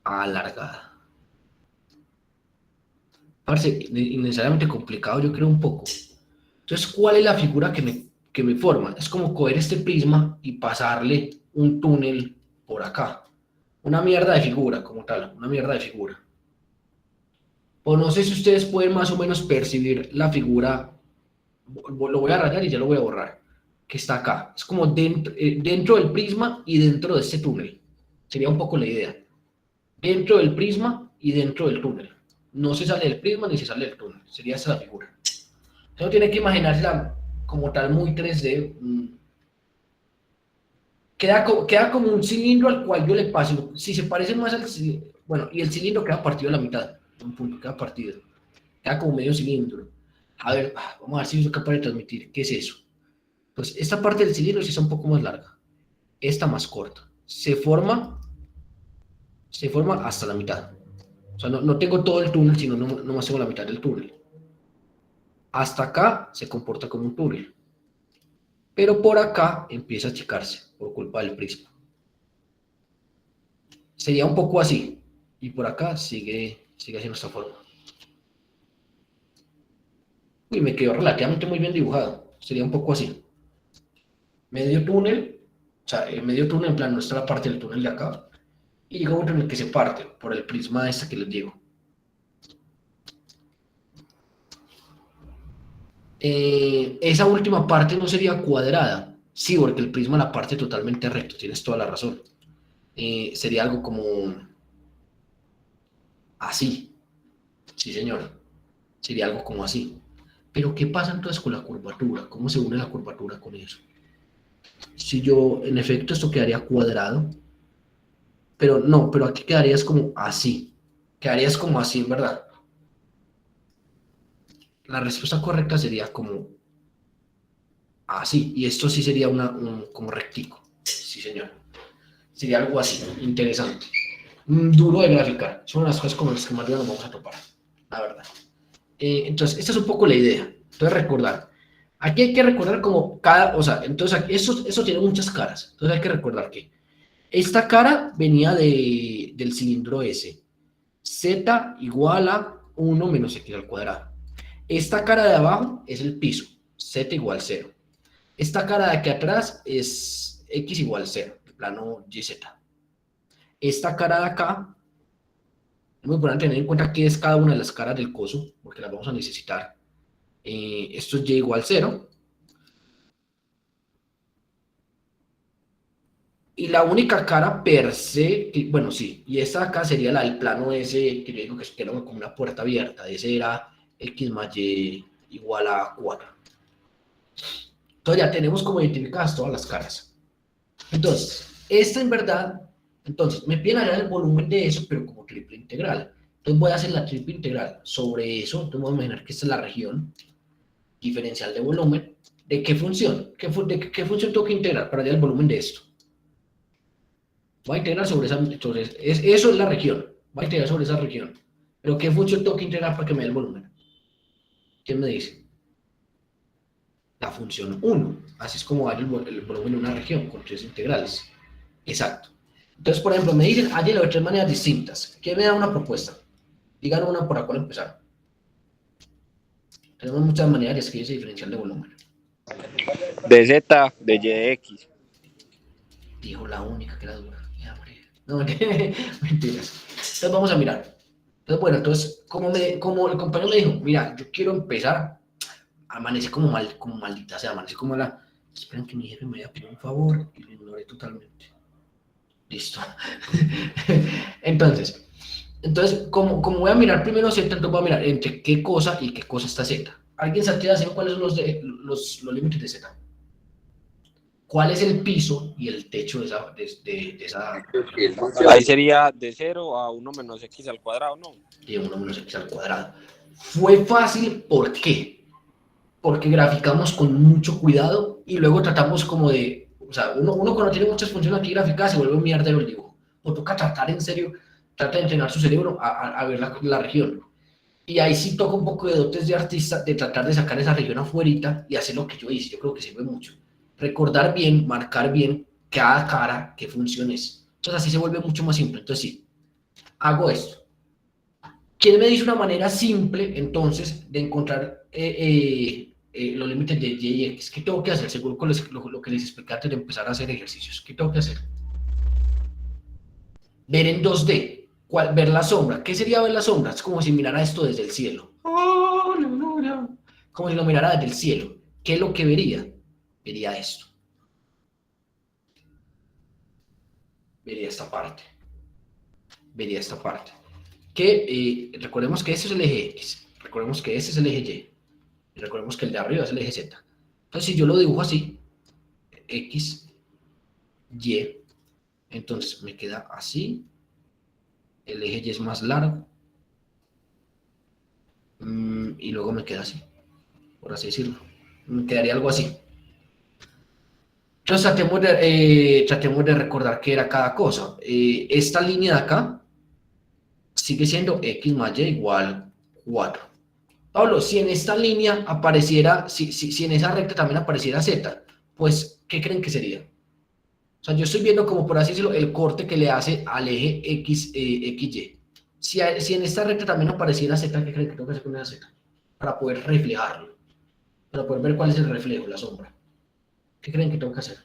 alargada. Parece innecesariamente complicado, yo creo un poco. Entonces, ¿cuál es la figura que me forma? Es como coger este prisma y pasarle un túnel por acá. Una mierda de figura, como tal, una mierda de figura. O no sé si ustedes pueden más o menos percibir la figura, lo voy a rayar y ya lo voy a borrar, que está acá. Es como dentro del prisma y dentro de este túnel. Sería un poco la idea. Dentro del prisma y dentro del túnel. No se sale del prisma ni se sale del túnel. Sería esa la figura. Uno tiene que imaginársela como tal muy 3D. Queda como un cilindro al cual yo le paso. Si se parece más al cilindro, bueno, y el cilindro queda partido a la mitad. Un punto, queda partido. Queda como medio cilindro. A ver, vamos a ver si soy capaz de transmitir. ¿Qué es eso? Pues esta parte del cilindro sí está un poco más larga. Esta más corta. Se forma hasta la mitad. O sea, no tengo todo el túnel, sino nomás tengo la mitad del túnel. Hasta acá se comporta como un túnel. Pero por acá empieza a achicarse por culpa del prisma. Sería un poco así. Y por acá sigue haciendo esta forma. Y me quedó relativamente muy bien dibujado. Sería un poco así. Medio túnel, o sea, medio túnel en plan, no está la parte del túnel de acá. Y llega otro en el que se parte por el prisma este que les digo. Esa última parte no sería cuadrada. Sí, porque el prisma la parte totalmente recto. Tienes toda la razón. Sería algo como así. Sí, señor. Sería algo como así. Pero ¿qué pasa entonces con la curvatura? ¿Cómo se une la curvatura con eso? Si yo, en efecto, esto quedaría cuadrado, pero no, pero aquí quedarías como así. Quedarías como así, en verdad. La respuesta correcta sería como así, y esto sí sería como rectico. Sí, señor. Sería algo así, interesante. Duro de graficar. Son las cosas como las que más bien nos vamos a topar, la verdad. Entonces, esta es un poco la idea. Entonces, recordar. Aquí hay que recordar como cada, o sea, entonces eso tiene muchas caras. Entonces hay que recordar que esta cara venía del cilindro S. Z igual a 1 menos x al cuadrado. Esta cara de abajo es el piso. Z igual 0. Esta cara de aquí atrás es x igual 0, el plano YZ. Esta cara de acá, es muy importante tener en cuenta qué es cada una de las caras del coso, porque las vamos a necesitar. Esto es y igual 0. Y la única cara per se, bueno, sí, y esta acá sería la del plano S, que yo digo que era como una puerta abierta. Ese era x más y igual a 4. Entonces ya tenemos como identificadas todas las caras. Entonces, esta en verdad, entonces me piden hallar el volumen de eso, pero como triple integral. Entonces voy a hacer la triple integral sobre eso. Entonces voy a imaginar que esta es la región diferencial de volumen. ¿De qué función? ¿De qué función tengo que integrar para hallar el volumen de esto? Voy a integrar sobre esa, eso es la región. Voy a integrar sobre esa región. Pero ¿qué función tengo que integrar para que me dé el volumen? ¿Quién me dice? La función 1. Así es como hay el volumen de una región con tres integrales. Exacto. Entonces, por ejemplo, me dicen, hállelo de 3 maneras distintas. ¿Quién me da una propuesta? Digan una por la cual empezar. Tenemos muchas maneras de escribir ese diferencial de volumen.
De Z, de Y, de X.
Dijo la única que era dura. No, mentiras. Entonces vamos a mirar. Entonces, bueno, entonces, como el compañero me dijo, mira, yo quiero empezar, amanecí como maldita sea, amanecí como la... Esperen que mi jefe me haya pedido un favor y lo ignoré totalmente. Listo. entonces como voy a mirar primero Z, entonces voy a mirar entre qué cosa y qué cosa está Z. ¿Alguien sabe decir cuáles son los límites de Z? ¿Cuál es el piso y el techo de esa
Ahí sería de 0 a 1 menos X al cuadrado, ¿no?
de 1 menos X al cuadrado? Fue fácil, ¿por qué? Porque graficamos con mucho cuidado y luego tratamos como de, o sea, uno cuando tiene muchas funciones aquí graficadas se vuelve un mierdero el dibujo. O toca tratar en serio, trata de entrenar su cerebro a ver la región. Y ahí sí toca un poco de dotes de artista, de tratar de sacar esa región afuera y hacer lo que yo hice. Yo creo que sirve mucho. Recordar bien, marcar bien cada cara, qué función es. Entonces así se vuelve mucho más simple. Entonces sí, hago esto. ¿Quién me dice una manera simple, entonces, de encontrar los límites de Y y X? ¿Qué tengo que hacer? Según lo que les expliqué antes de empezar a hacer ejercicios. ¿Qué tengo que hacer? Ver en 2D. Ver la sombra. ¿Qué sería ver la sombra? Es como si mirara esto desde el cielo. Oh, no, no, no. Como si lo mirara desde el cielo. ¿Qué es lo que vería? Vería esto. Vería esta parte. Vería esta parte. Que recordemos que ese es el eje X. Recordemos que ese es el eje Y. Y recordemos que el de arriba es el eje Z. Entonces, si yo lo dibujo así, X, Y, entonces me queda así. El eje Y es más largo. Y luego me queda así, por así decirlo. Me quedaría algo así. Entonces tratemos de recordar qué era cada cosa. Esta línea de acá sigue siendo X más Y igual 4. Pablo, si en esta línea apareciera, si en esa recta también apareciera Z, pues, ¿qué creen que sería? O sea, yo estoy viendo como por así decirlo el corte que le hace al eje XY. Si en esta recta también apareciera Z, ¿qué creen que tengo que hacer con esa Z? Para poder reflejarlo, para poder ver cuál es el reflejo, la sombra. ¿Qué creen que tengo que hacer?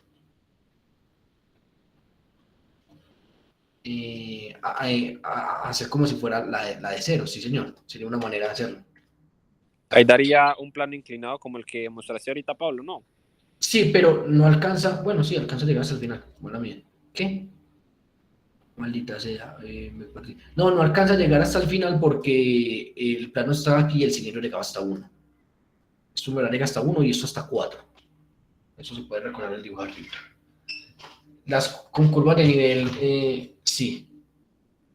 Hacer como si fuera la de cero, sí señor. Sería una manera de hacerlo.
Ahí daría un plano inclinado como el que mostraste ahorita, Pablo, ¿no?
Sí, pero no alcanza, bueno, sí, alcanza a llegar hasta el final. Buena mía. ¿Qué? Maldita sea, me perdí. No, no alcanza a llegar hasta el final porque el plano estaba aquí y el cilindro llegaba hasta 1. Esto me llega hasta 1 y esto hasta 4. Eso se puede recordar en el dibujo arriba. Las con curvas de nivel, sí.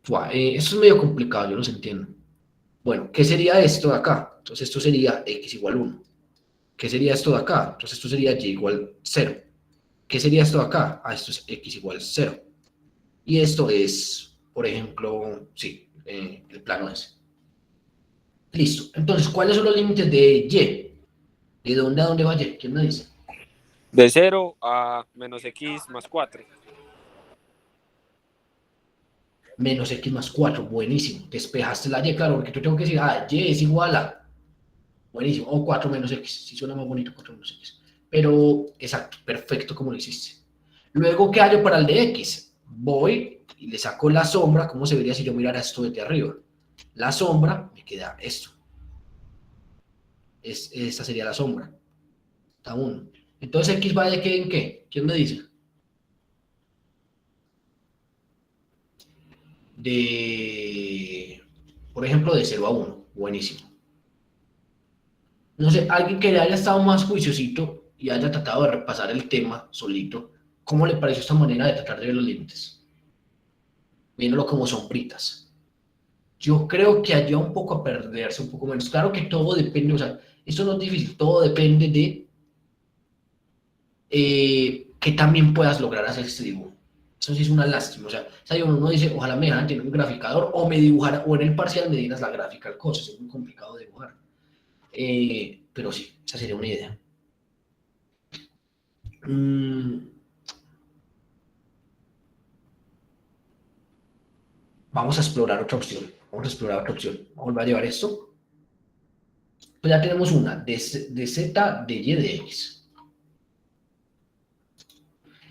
Esto es medio complicado, yo no se entiendo. Bueno, ¿qué sería esto de acá? Entonces esto sería x igual 1. ¿Qué sería esto de acá? Entonces esto sería y igual 0. ¿Qué sería esto de acá? Esto es x igual 0. Y esto es, por ejemplo, sí, el plano ese. Listo. Entonces, ¿cuáles son los límites de Y? ¿De dónde a dónde va Y? ¿Quién me dice?
De 0 a menos X más 4.
Menos X más 4. Buenísimo. Despejaste la Y, claro, porque yo tengo que decir, Y es igual a... Buenísimo. O 4 menos X. Si suena más bonito 4 menos X. Pero, exacto, perfecto como lo hiciste. Luego, ¿qué hallo para el de X? Voy y le saco la sombra. ¿Cómo se vería si yo mirara esto desde arriba? La sombra, me queda esto. Esta sería la sombra. Está 1. Entonces, ¿X va de qué en qué? ¿Quién me dice? Por ejemplo, de 0 a 1. Buenísimo. No sé, alguien que haya estado más juiciosito y haya tratado de repasar el tema solito, ¿cómo le pareció esta manera de tratar de ver los límites? Viéndolo como sombritas. Yo creo que ayuda un poco a perderse, un poco menos. Claro que todo depende, o sea, esto no es difícil, todo depende de que también puedas lograr hacer este dibujo. Eso sí es una lástima. O sea uno dice, ojalá me dejaran tener un graficador o me dibujara, o en el parcial me dieras la gráfica, cosas, es muy complicado de dibujar. Pero sí, esa sería una idea. Mm, Vamos a explorar otra opción. Vamos a explorar otra opción. Vamos a volver a llevar esto. Pues ya tenemos una de Z, de Y, de X.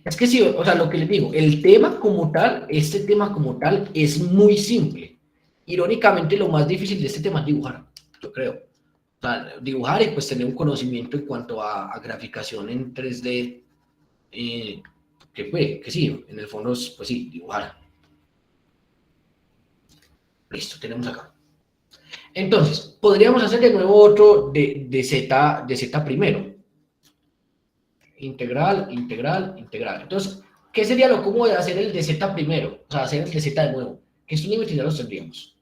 Es que sí, o sea, lo que les digo, el tema como tal, este tema como tal, es muy simple. Irónicamente, lo más difícil de este tema es dibujar, yo creo. O sea, dibujar y pues tener un conocimiento en cuanto a graficación en 3D, que sí, en el fondo, pues sí, dibujar. Listo, tenemos acá. Entonces, podríamos hacer de nuevo otro de Z primero. Integral, integral, integral. Entonces, ¿qué sería lo cómodo de hacer el de Z primero? O sea, hacer el de Z de nuevo. Que estos límites ya los tendríamos.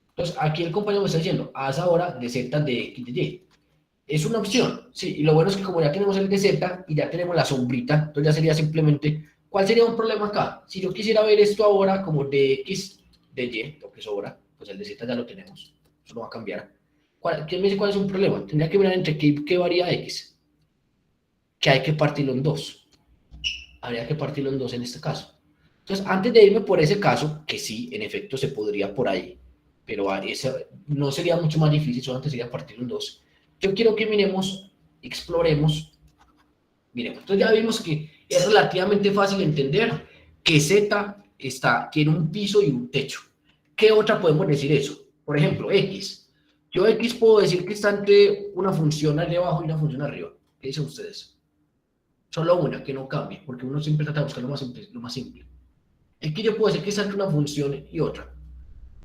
Entonces, aquí el compañero me está diciendo, haz ahora de Z de X de Y. Es una opción, sí, y lo bueno es que como ya tenemos el de Z y ya tenemos la sombrita, entonces ya sería simplemente, ¿cuál sería un problema acá? Si yo quisiera ver esto ahora como de X de Y, lo que sobra, pues el de Z ya lo tenemos, eso no va a cambiar. ¿Quién me dice cuál es un problema? Tendría que mirar entre qué varía X, que hay que partirlo en dos. Habría que partirlo en dos en este caso. Entonces, antes de irme por ese caso, que sí, en efecto se podría por ahí, pero ese no sería mucho más difícil, solamente sería partirlo en dos. Yo quiero que miremos, exploremos, miremos. Entonces ya vimos que es relativamente fácil entender que Z tiene un piso y un techo. ¿Qué otra podemos decir eso? Por ejemplo, X. Yo X puedo decir que está entre una función allá abajo y una función arriba. ¿Qué dicen ustedes? Solo una, que no cambie, porque uno siempre trata de buscar lo más simple. Aquí yo puedo decir que está entre una función y otra.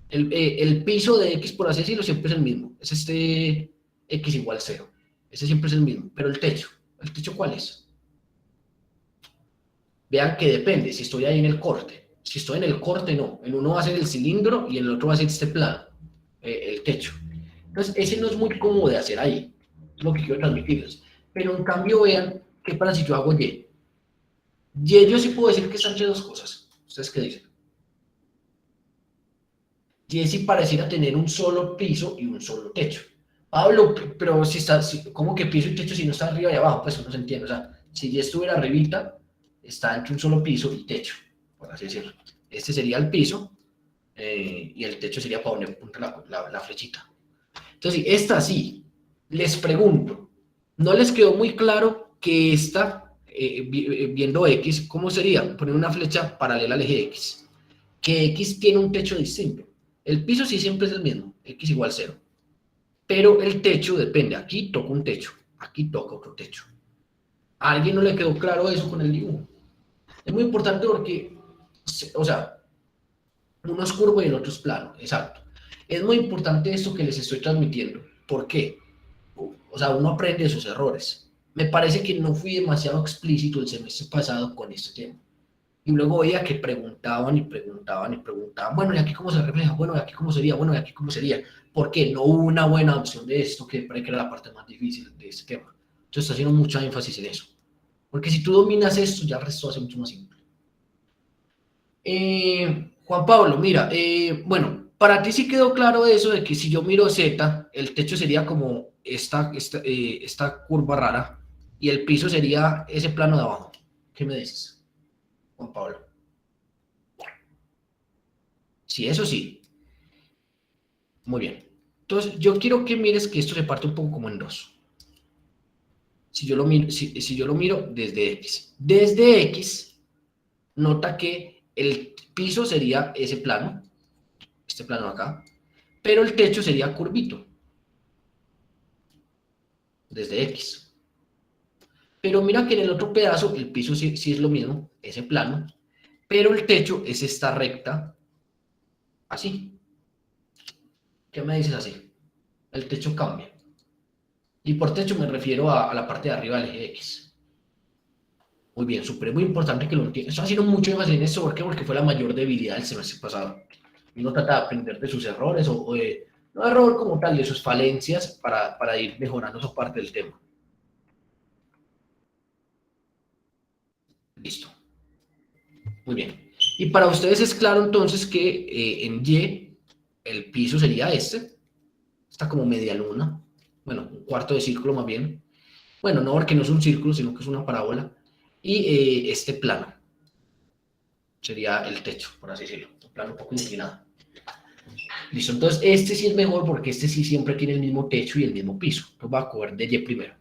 El piso de X, por así decirlo, siempre es el mismo. Es este X igual 0. Ese siempre es el mismo. Pero ¿el techo cuál es? Vean que depende, si estoy ahí en el corte. Si estoy en el corte, no. En uno va a ser el cilindro y en el otro va a ser este plano, el techo. Entonces, ese no es muy cómodo de hacer ahí. Es lo que quiero transmitirles. Pero en cambio, vean qué pasa si yo hago Y. Y yo sí puedo decir que están entre dos cosas. ¿Ustedes qué dicen? Y sí pareciera tener un solo piso y un solo techo. Pablo, pero si está, ¿cómo que piso y techo si no está arriba y abajo? Pues no se entiende. O sea, si ya estuviera arribita, está entre un solo piso y techo, por así decirlo. Este sería el piso y el techo sería para donde apunta la flechita. Entonces, esta sí, les pregunto, ¿no les quedó muy claro que esta, viendo X, cómo sería? Poner una flecha paralela al eje X. Que X tiene un techo distinto. El piso sí siempre es el mismo, X igual 0. Pero el techo depende. Aquí toca un techo, aquí toca otro techo. ¿A alguien no le quedó claro eso con el dibujo? Es muy importante porque, o sea, uno es curvo y el otro es plano, exacto. Es muy importante esto que les estoy transmitiendo. ¿Por qué? O sea, uno aprende de sus errores. Me parece que no fui demasiado explícito el semestre pasado con este tema. Y luego veía que preguntaban y preguntaban y preguntaban, bueno, ¿y aquí cómo se refleja? Bueno, ¿y aquí cómo sería? Bueno, ¿y aquí cómo sería? Porque no hubo una buena opción de esto, que parece que era la parte más difícil de este tema. Entonces, está haciendo mucha énfasis en eso. Porque si tú dominas esto, ya el resto hace mucho más simple. Juan Pablo, mira, bueno, para ti sí quedó claro eso de que si yo miro Z, el techo sería como esta curva rara y el piso sería ese plano de abajo. ¿Qué me dices, Juan Pablo? Sí, eso sí. Muy bien. Entonces, yo quiero que mires que esto se parte un poco como en dos. Si yo lo miro, si yo lo miro desde X. Desde X, nota que el piso sería ese plano, este plano acá, pero el techo sería curvito, desde X. Pero mira que en el otro pedazo el piso sí es lo mismo, ese plano, pero el techo es esta recta, así. ¿Qué me dices así? El techo cambia. Y por techo me refiero a la parte de arriba del eje X. Muy bien, súper, muy importante que lo entiendan. Estoy haciendo mucho énfasis en eso, ¿por qué? Porque fue la mayor debilidad del semestre pasado. Y uno trata de aprender de sus errores o de, no error como tal, de sus falencias para ir mejorando esa parte del tema. Listo. Muy bien. Y para ustedes es claro entonces que en Y el piso sería este. Está como media luna. Bueno, un cuarto de círculo más bien. Bueno, no porque no es un círculo, sino que es una parábola. Y este plano sería el techo, por así decirlo. Un plano un poco inclinado. Listo, entonces este sí es mejor porque este sí siempre tiene el mismo techo y el mismo piso. Entonces voy a coger de Y primero.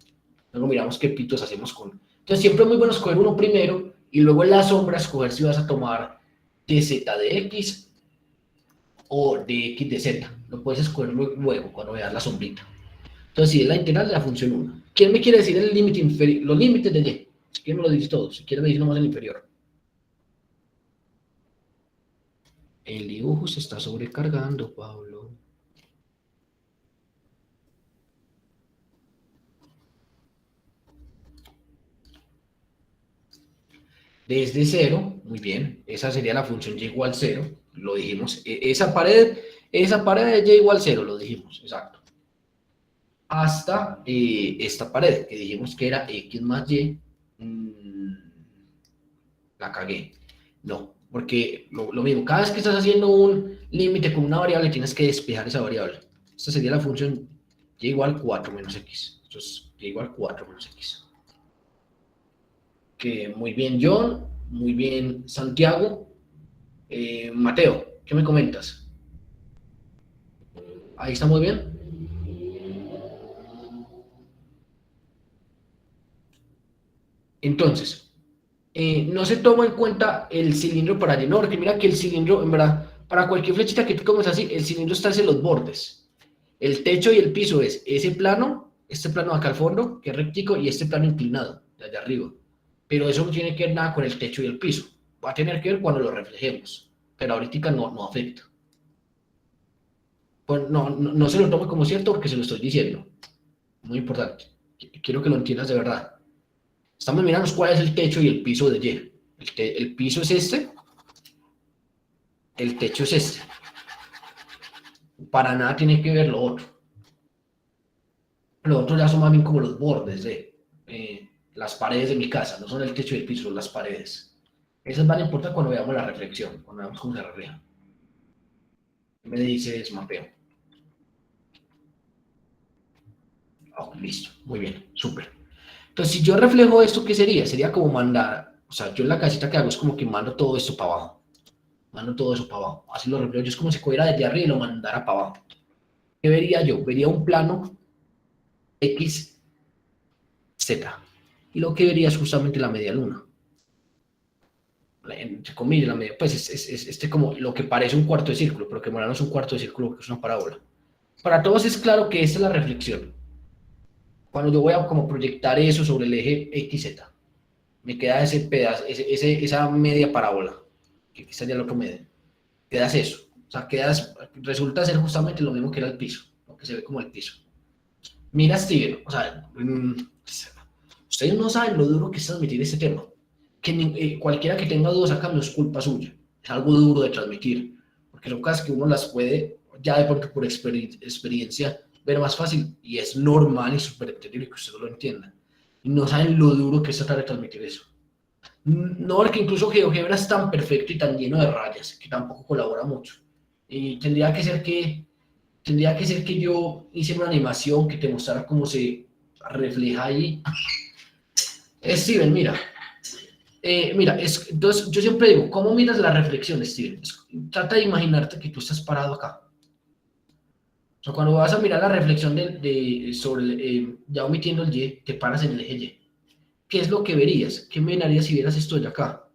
Luego miramos qué pitos hacemos con. Entonces siempre es muy bueno escoger uno primero y luego en la sombra escoger si vas a tomar de Z de X o de X de Z. Lo puedes escoger luego cuando veas la sombrita. Entonces si es la integral de la función 1. ¿Quién me quiere decir el límite inferior? Los límites de Y. Si quiere me lo dice todo. Si quiere me dice nomás el inferior. El dibujo se está sobrecargando, Pablo. Desde 0, muy bien, esa sería la función y igual 0, lo dijimos, esa pared de y igual 0, lo dijimos, exacto. Hasta esta pared, que dijimos que era x más y, la cagué. No, porque lo mismo, cada vez que estás haciendo un límite con una variable, tienes que despejar esa variable. Esta sería la función y igual 4 menos x. Entonces, y igual 4 menos x. Que muy bien, John, muy bien, Santiago. Mateo, ¿qué me comentas? Ahí está muy bien. Entonces, no se toma en cuenta el cilindro para llenar, porque mira que el cilindro, en verdad, para cualquier flechita que tú comes así, el cilindro está en los bordes. El techo y el piso es ese plano, este plano acá al fondo, que es rectico, y este plano inclinado, de allá arriba. Pero eso no tiene que ver nada con el techo y el piso. Va a tener que ver cuando lo reflejemos. Pero ahorita no afecta. Pues no se lo tome como cierto porque se lo estoy diciendo. Muy importante. Quiero que lo entiendas de verdad. Estamos mirando cuál es el techo y el piso de Y. El piso es este, el techo es este. Para nada tiene que ver lo otro. Lo otro ya son más bien como los bordes de las paredes de mi casa. No son el techo y el piso, son las paredes. Esas van a importar cuando veamos la reflexión, cuando veamos cómo se refleja. Me dices mapeo. Oh, listo, muy bien, súper. Entonces, si yo reflejo esto, ¿qué sería? Sería como mandar, o sea, yo en la casita que hago es como que mando todo esto para abajo. Mando todo eso para abajo. Así lo reflejo. Yo es como si cogiera desde arriba y lo mandara para abajo. ¿Qué vería yo? Vería un plano X, Z. Y lo que vería es justamente la media luna. Entre comillas, la media, pues es este como lo que parece un cuarto de círculo, pero que en verdad no es un cuarto de círculo, que es una parábola. Para todos es claro que esta es la reflexión. Cuando yo voy a como proyectar eso sobre el eje XZ, me queda ese pedazo, esa media parábola, que aquí sería el otro medio. Quedas eso. O sea, resulta ser justamente lo mismo que era el piso, lo que se ve como el piso. Mira, Steven, o sea, ustedes no saben lo duro que es transmitir este tema. Que cualquiera que tenga dudas acá no es culpa suya. Es algo duro de transmitir. Porque son cosas que uno las puede, ya de pronto por experiencia, ver más fácil. Y es normal y súper entendible que ustedes lo entiendan. Y no saben lo duro que es tratar de transmitir eso. No, porque incluso GeoGebra es tan perfecto y tan lleno de rayas que tampoco colabora mucho. Y tendría que ser que yo hice una animación que te mostrara cómo se refleja ahí. Steven, mira, entonces yo siempre digo, ¿cómo miras la reflexión, Steven? Trata de imaginarte que tú estás parado acá. O sea, cuando vas a mirar la reflexión ya omitiendo el Y, te paras en el eje Y. ¿Qué es lo que verías? ¿Qué mirarías si vieras esto de acá?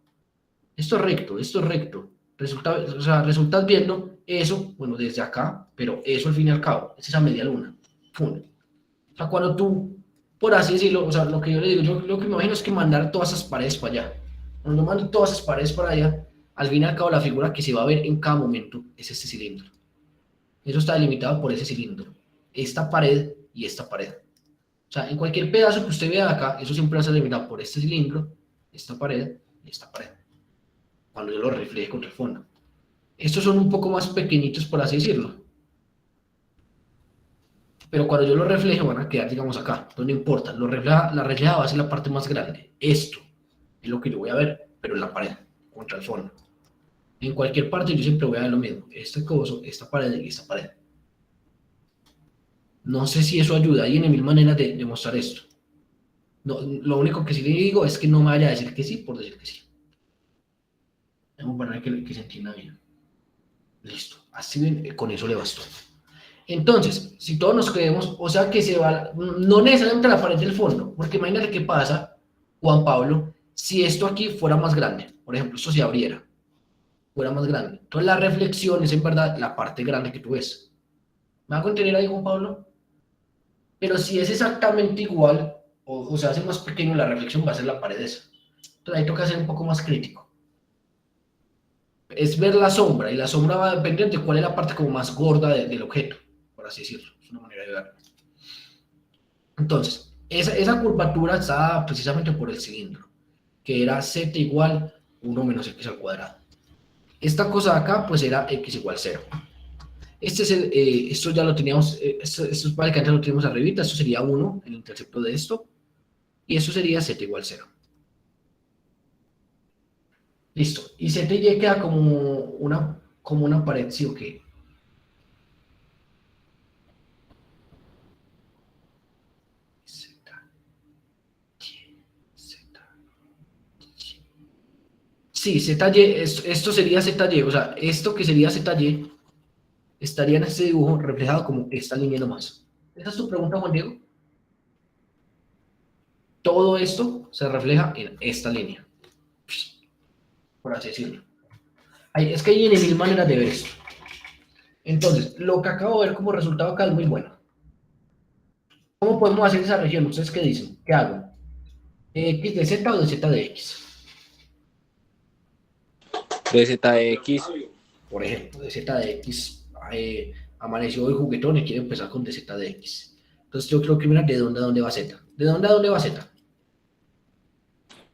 Esto es recto, esto es recto. Resultas viendo eso, bueno, desde acá, pero eso al fin y al cabo, es esa media luna. ¡Pum! O sea, cuando tú, por así decirlo, o sea, lo que yo le digo, yo lo que me imagino es que mandar todas esas paredes para allá. Cuando mando todas esas paredes para allá, al fin y al cabo la figura que se va a ver en cada momento es este cilindro. Eso está delimitado por ese cilindro. Esta pared y esta pared. O sea, en cualquier pedazo que usted vea acá, eso siempre va a ser delimitado por este cilindro, esta pared y esta pared. Cuando yo lo refleje contra el fondo. Estos son un poco más pequeñitos, por así decirlo. Pero cuando yo lo refleje van a quedar, digamos, acá. Entonces no importa. La reflejada va a ser la parte más grande. Esto es lo que yo voy a ver, pero en la pared, contra el fondo. En cualquier parte yo siempre voy a ver lo mismo. Este coso, esta pared y esta pared. No sé si eso ayuda. Hay mil maneras de mostrar esto. No, lo único que sí le digo es que no me vaya a decir que sí por decir que sí. Vamos a poner que se entienda bien. Listo. Así bien, con eso le bastó. Entonces, si todos nos creemos, o sea que se va, no necesariamente a la pared del fondo, porque imagínate qué pasa, Juan Pablo, si esto aquí fuera más grande, por ejemplo, esto se abriera, fuera más grande. Entonces la reflexión es en verdad la parte grande que tú ves. ¿Me va a entender ahí, Juan Pablo? Pero si es exactamente igual, o se hace más pequeño, la reflexión va a ser la pared esa. Entonces ahí toca ser un poco más crítico. Es ver la sombra, y la sombra va a depender de cuál es la parte como más gorda del objeto, por así decirlo. Es una manera de verlo. Entonces, esa curvatura está precisamente por el cilindro, que era z igual 1 menos x al cuadrado. Esta cosa de acá, pues era x igual 0. Este es esto ya lo teníamos, esto básicamente lo tenemos arribita, esto sería 1, el intercepto de esto, y eso sería z igual 0. Listo. Y z y y queda como una pared, ¿sí o qué? Sí, ZY, esto sería ZY, o sea, esto que sería ZY estaría en este dibujo reflejado como esta línea nomás. ¿Esa es tu pregunta, Juan Diego? Todo esto se refleja en esta línea, por así decirlo. Es que hay mil maneras de ver esto. Entonces, lo que acabo de ver como resultado acá es muy bueno. ¿Cómo podemos hacer esa región? ¿Ustedes qué dicen? ¿Qué hago? ¿De X de Z o de Z de X?
De ZX.
Por ejemplo, de Z de X amaneció hoy juguetón y quiere empezar con de Z de X. Entonces yo creo que mira de dónde a dónde va Z. ¿De dónde a dónde va Z?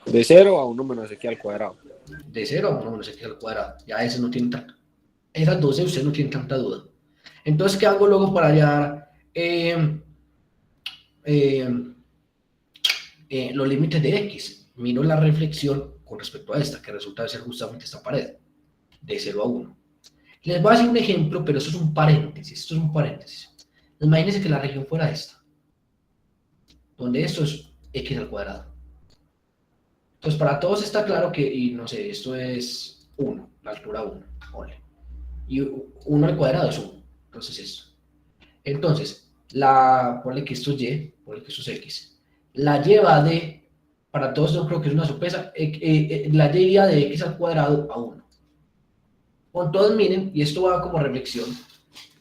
De 0 a 1 menos x al cuadrado.
De 0 a 1 menos X al cuadrado. Ya ese no tiene tanta. Esas 12 usted no tiene tanta duda. Entonces, ¿qué hago luego para hallar los límites de X? Miro la reflexión con respecto a esta, que resulta de ser justamente esta pared, de 0 a 1. Les voy a hacer un ejemplo, pero esto es un paréntesis. Esto es un paréntesis. Imagínense que la región fuera esta, donde esto es X al cuadrado. Entonces, para todos está claro que, y no sé, esto es 1, la altura 1, ponle. Y 1 al cuadrado es 1. Entonces, esto. Entonces, ponle que esto es Y, ponle que esto es X. La Y va de, para todos no creo que es una sorpresa, la Y iría de X al cuadrado a 1. Con todos miren, y esto va como reflexión,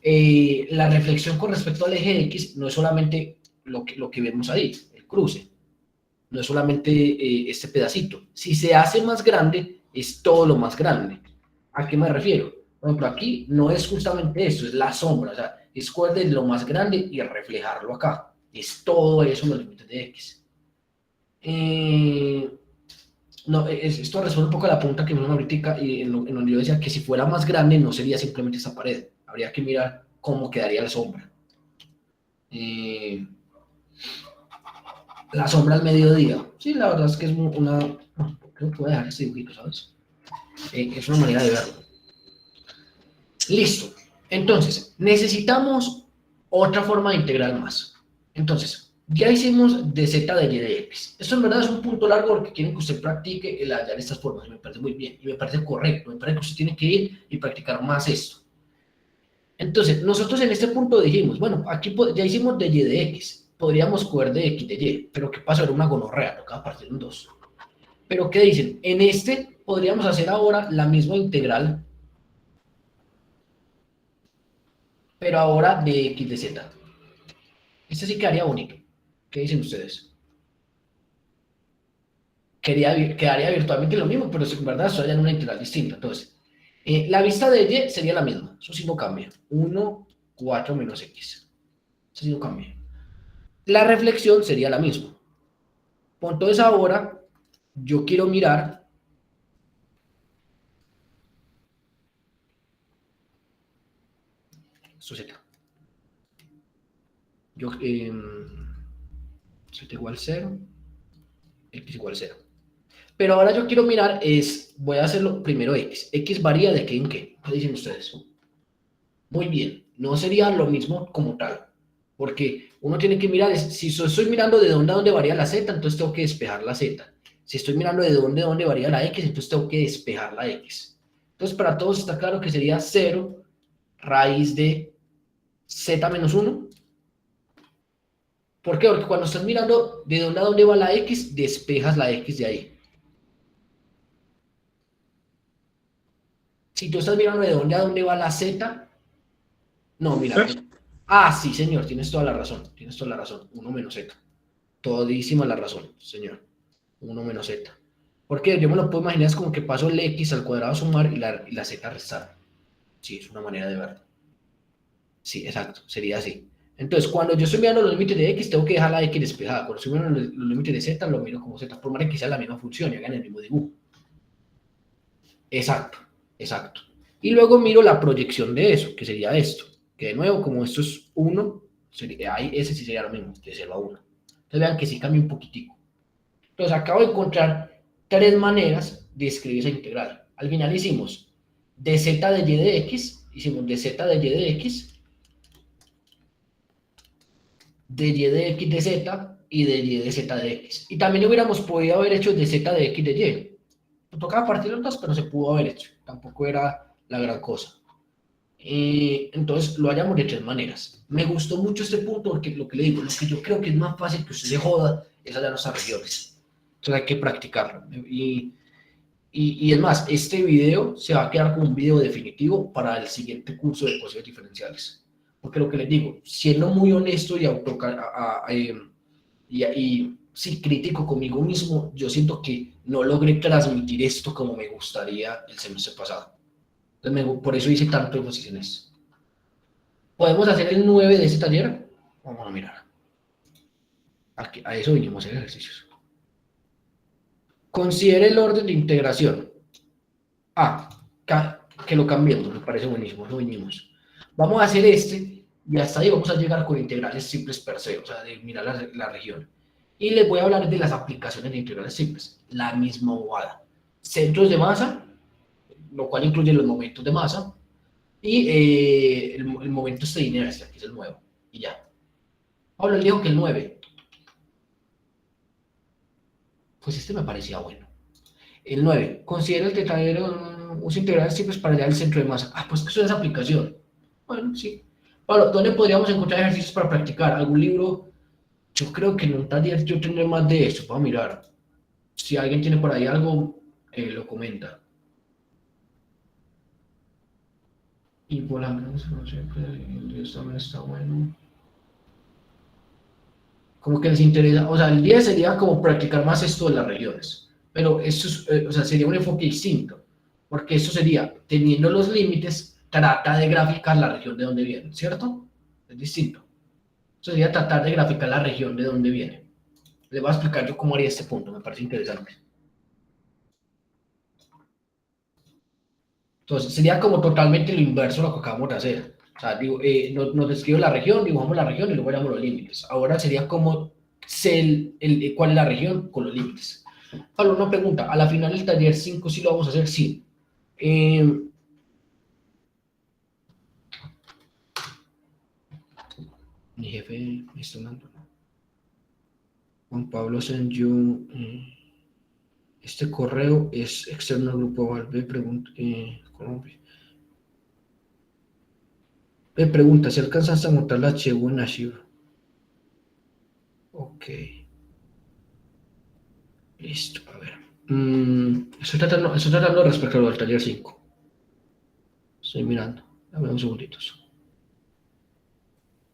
la reflexión con respecto al eje X no es solamente lo que vemos ahí, el cruce, no es solamente este pedacito. Si se hace más grande, es todo lo más grande. ¿A qué me refiero? Por ejemplo, aquí no es justamente esto, es la sombra, o sea, es cuál de lo más grande y reflejarlo acá. Es todo eso los límites de X. No, esto responde un poco a la pregunta que me hicieron ahorita y en donde yo decía que si fuera más grande no sería simplemente esa pared, habría que mirar cómo quedaría la sombra. La sombra al mediodía, sí, la verdad es que es una, creo que voy a dejar este dibujito, ¿sabes? Es una manera de verlo. Listo, entonces necesitamos otra forma de integral más. Entonces, ya hicimos de z de y de x. Esto en verdad es un punto largo porque quieren que usted practique el hallar estas formas. Me parece muy bien y me parece correcto. Me parece que usted tiene que ir y practicar más esto. Entonces, nosotros en este punto dijimos, bueno, aquí ya hicimos de y de x. Podríamos coger de x de y, pero ¿qué pasa? Era una gonorrea, tocaba partir en 2. Pero ¿qué dicen? En este podríamos hacer ahora la misma integral, pero ahora de x de z. Este sí quedaría bonito. ¿Qué dicen ustedes? Quedaría virtualmente lo mismo, pero en verdad estoy en una integral distinta. Entonces, la vista de y sería la misma. Eso sí no cambia. 1, 4 menos x. Eso sí no cambia. La reflexión sería la misma. Entonces ahora yo quiero mirar esto z. Yo, z igual 0, x igual 0. Pero ahora yo quiero mirar voy a hacerlo primero x. X varía de qué en qué. ¿Qué dicen ustedes? Muy bien, no sería lo mismo como tal. Porque uno tiene que mirar, si estoy mirando de dónde a dónde varía la z, entonces tengo que despejar la z. Si estoy mirando de dónde a dónde varía la x, entonces tengo que despejar la x. Entonces para todos está claro que sería 0 raíz de z menos 1. ¿Por qué? Porque cuando estás mirando de dónde a dónde va la x, despejas la x de ahí. Si tú estás mirando de dónde a dónde va la z, no, mira. Sí, señor, tienes toda la razón. 1 menos z. Todísima la razón, señor. 1 menos z. Porque yo me lo puedo imaginar, es como que paso el x al cuadrado a sumar y la z a restar. Sí, es una manera de verlo. Sí, exacto, sería así. Entonces, cuando yo estoy mirando los límites de x, tengo que dejar la x despejada. Cuando estoy mirando los límites de z, lo miro como z, por más que sea la misma función y hagan el mismo dibujo. Exacto, exacto. Y luego miro la proyección de eso, que sería esto. Que de nuevo, como esto es 1, ahí ese sí sería lo mismo, de 0 a 1. Entonces vean que sí cambia un poquitico. Entonces acabo de encontrar 3 maneras de escribir esa integral. Al final hicimos dz de y de x, hicimos dz de y de x, de y de x de z y de y de z de x. Y también hubiéramos podido haber hecho de z de x de y. Nos tocaba partir los dos, pero se pudo haber hecho. Tampoco era la gran cosa. Entonces lo hayamos de 3 maneras. Me gustó mucho este punto porque lo que le digo, lo que yo creo que es más fácil que usted se joda es hallar nuestras regiones. Entonces hay que practicarlo. Y es más, este video se va a quedar como un video definitivo para el siguiente curso de ecuaciones diferenciales. Porque lo que les digo, siendo muy honesto y sí, crítico conmigo mismo, yo siento que no logré transmitir esto como me gustaría el semestre pasado. Entonces, por eso hice tanto énfasis en esto. ¿Podemos hacer el 9 de ese taller? Vamos a mirar. Aquí, a eso vinimos a hacer ejercicios. Considere el orden de integración. Que lo cambiemos, me parece buenísimo, lo vinimos. Vamos a hacer este y hasta ahí vamos a llegar con integrales simples per se, o sea, de mirar la región. Y les voy a hablar de las aplicaciones de integrales simples, la misma bobada. Centros de masa, lo cual incluye los momentos de masa, y el momento de inercia, que es el nuevo, y ya. Pablo le dijo que el 9, pues este me parecía bueno. El 9, considera el tetradero uso integral simples para hallar el centro de masa. Pues que eso es aplicación. Bueno, sí. Pablo, ¿dónde podríamos encontrar ejercicios para practicar? ¿Algún libro? Yo creo que en un taller yo tendré más de esto, para mirar. Si alguien tiene por ahí algo, lo comenta. Y por la menos, no sé, el 10 también está bueno. Como que les interesa, o sea, el 10 sería como practicar más esto de las regiones, pero esto es, o sea, sería un enfoque distinto, porque esto sería, teniendo los límites, trata de graficar la región de donde viene, ¿cierto? Es distinto. Eso sería tratar de graficar la región de donde viene. Les voy a explicar yo cómo haría este punto, me parece interesante. Entonces, sería como totalmente lo inverso a lo que acabamos de hacer. O sea, digo, nos describe la región, dibujamos la región y luego veamos los límites. Ahora sería como cuál es la región con los límites. Pablo, una pregunta. A la final del taller 5 sí lo vamos a hacer, sí. Mi jefe me está dando. Juan Pablo Sanju. Este correo es externo al grupo Valve. Colombia. Me pregunta si alcanzaste a montar la HU en Archivo. Ok. Listo, a ver. Estoy tratando respecto al taller 5. Estoy mirando. Dame un segundito.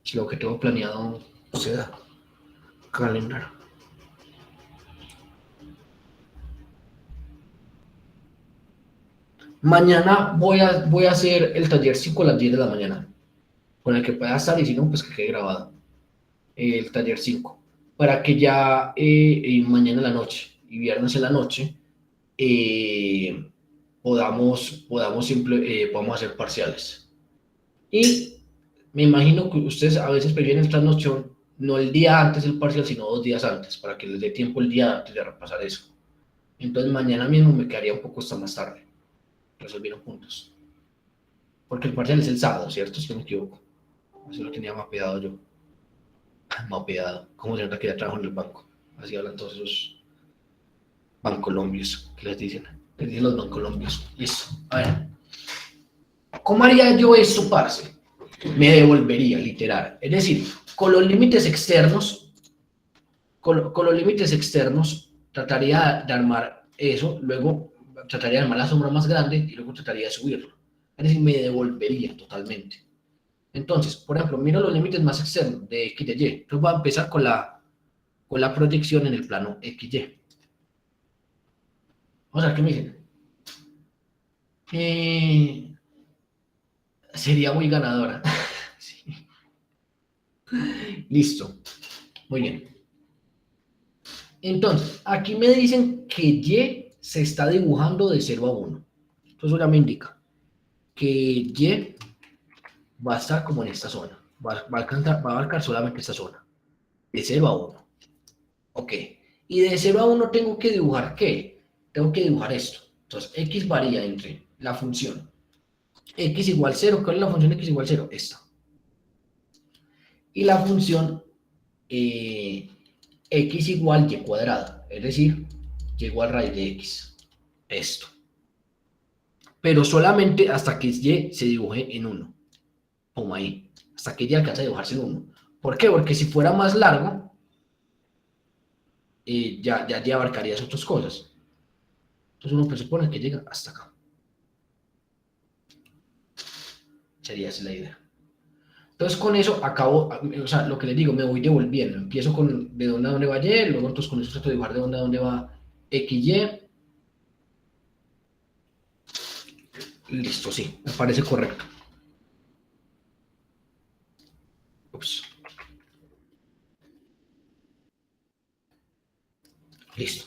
Si lo que tengo planeado se da. Calendario. Mañana voy a hacer el taller 5 a las 10 de la mañana. Con el que pueda estar y si no, pues que quede grabado. El taller 5. Para que ya mañana en la noche y viernes en la noche podamos hacer parciales. Y me imagino que ustedes a veces prefieren el trasnochón, no el día antes del parcial, sino 2 días antes, para que les dé tiempo el día antes de repasar eso. Entonces mañana mismo me quedaría un poco hasta más tarde, resolvieron puntos. Porque el parcial es el sábado, ¿cierto? Si no me equivoco. Eso lo tenía mapeado yo. Mapeado. Como se nota que ya trabajo en el banco. Así hablan todos esos bancolombios que les dicen. Les dicen los bancolombios. Listo. A ver. ¿Cómo haría yo esto, parce? Me devolvería, literal. Es decir, con los límites externos, con los límites externos, trataría de armar eso, luego trataría de armar la sombra más grande y luego trataría de subirlo. Es decir, me devolvería totalmente. Entonces, por ejemplo, miro los límites más externos de X y Y. Entonces voy a empezar con la proyección en el plano XY. Vamos a ver qué me dicen. Sería muy ganadora. Sí. Listo. Muy bien. Entonces, aquí me dicen que Y se está dibujando de 0 a 1. Entonces, eso ya me indica que Y va a estar como en esta zona. Va a abarcar solamente esta zona. De 0 a 1. Ok. Y de 0 a 1 tengo que dibujar ¿qué? Tengo que dibujar esto. Entonces, X varía entre la función X igual 0. ¿Cuál es la función X igual 0? Esta. Y la función X igual Y cuadrado. Es decir, Y igual raíz de X. Esto. Pero solamente hasta que Y se dibuje en 1. Como ahí. Hasta que Y alcance a dibujarse en 1. ¿Por qué? Porque si fuera más largo, ya abarcaría esas otras cosas. Entonces uno presupone que llega hasta acá. Sería esa la idea. Entonces con eso acabo, o sea, lo que les digo, me voy devolviendo. Empiezo con de dónde a dónde va Y, luego entonces con eso trato de dibujar de dónde a dónde va XY. Listo, sí, me parece correcto. Ups. Listo.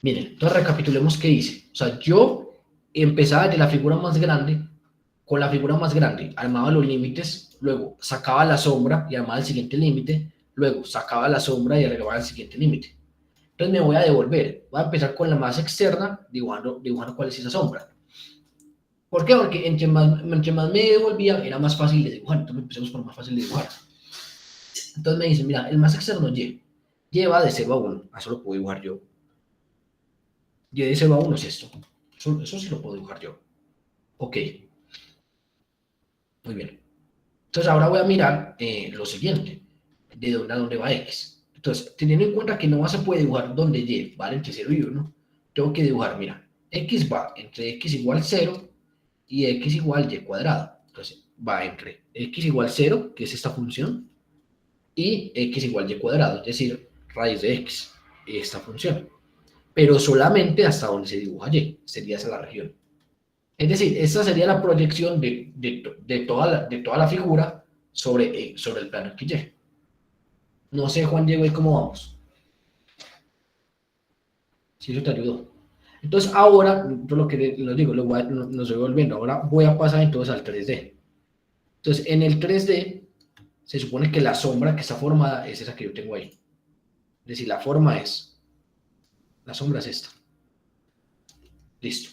Miren, entonces recapitulemos qué hice. O sea, yo empezaba de la figura más grande, con la figura más grande, armaba los límites, luego sacaba la sombra y armaba el siguiente límite, luego sacaba la sombra y armaba el siguiente límite. Entonces me voy a devolver. Voy a empezar con la más externa, dibujando cuál es esa sombra. ¿Por qué? Porque entre más me devolvía, era más fácil de dibujar. Entonces empecemos por más fácil de dibujar. Entonces me dicen, mira, el más externo Y. Y va de 0 a 1. Eso lo puedo dibujar yo. Y de 0 a 1 es esto. Eso sí lo puedo dibujar yo. Ok. Muy bien. Entonces ahora voy a mirar lo siguiente. De dónde a dónde va X. Entonces, teniendo en cuenta que no se puede dibujar donde Y vale entre 0 y 1, tengo que dibujar, mira, X va entre X igual 0 y X igual Y cuadrado. Entonces, va entre X igual 0, que es esta función, y X igual Y cuadrado, es decir, raíz de X, esta función. Pero solamente hasta donde se dibuja Y, sería esa la región. Es decir, esta sería la proyección de toda la figura sobre el plano XY. No sé, Juan Diego, ¿y cómo vamos? Si eso te ayudó. Entonces, ahora, yo lo que les digo, lo estoy volviendo. Ahora voy a pasar entonces al 3D. Entonces, en el 3D, se supone que la sombra que está formada es esa que yo tengo ahí. Es decir, la sombra es esta. Listo.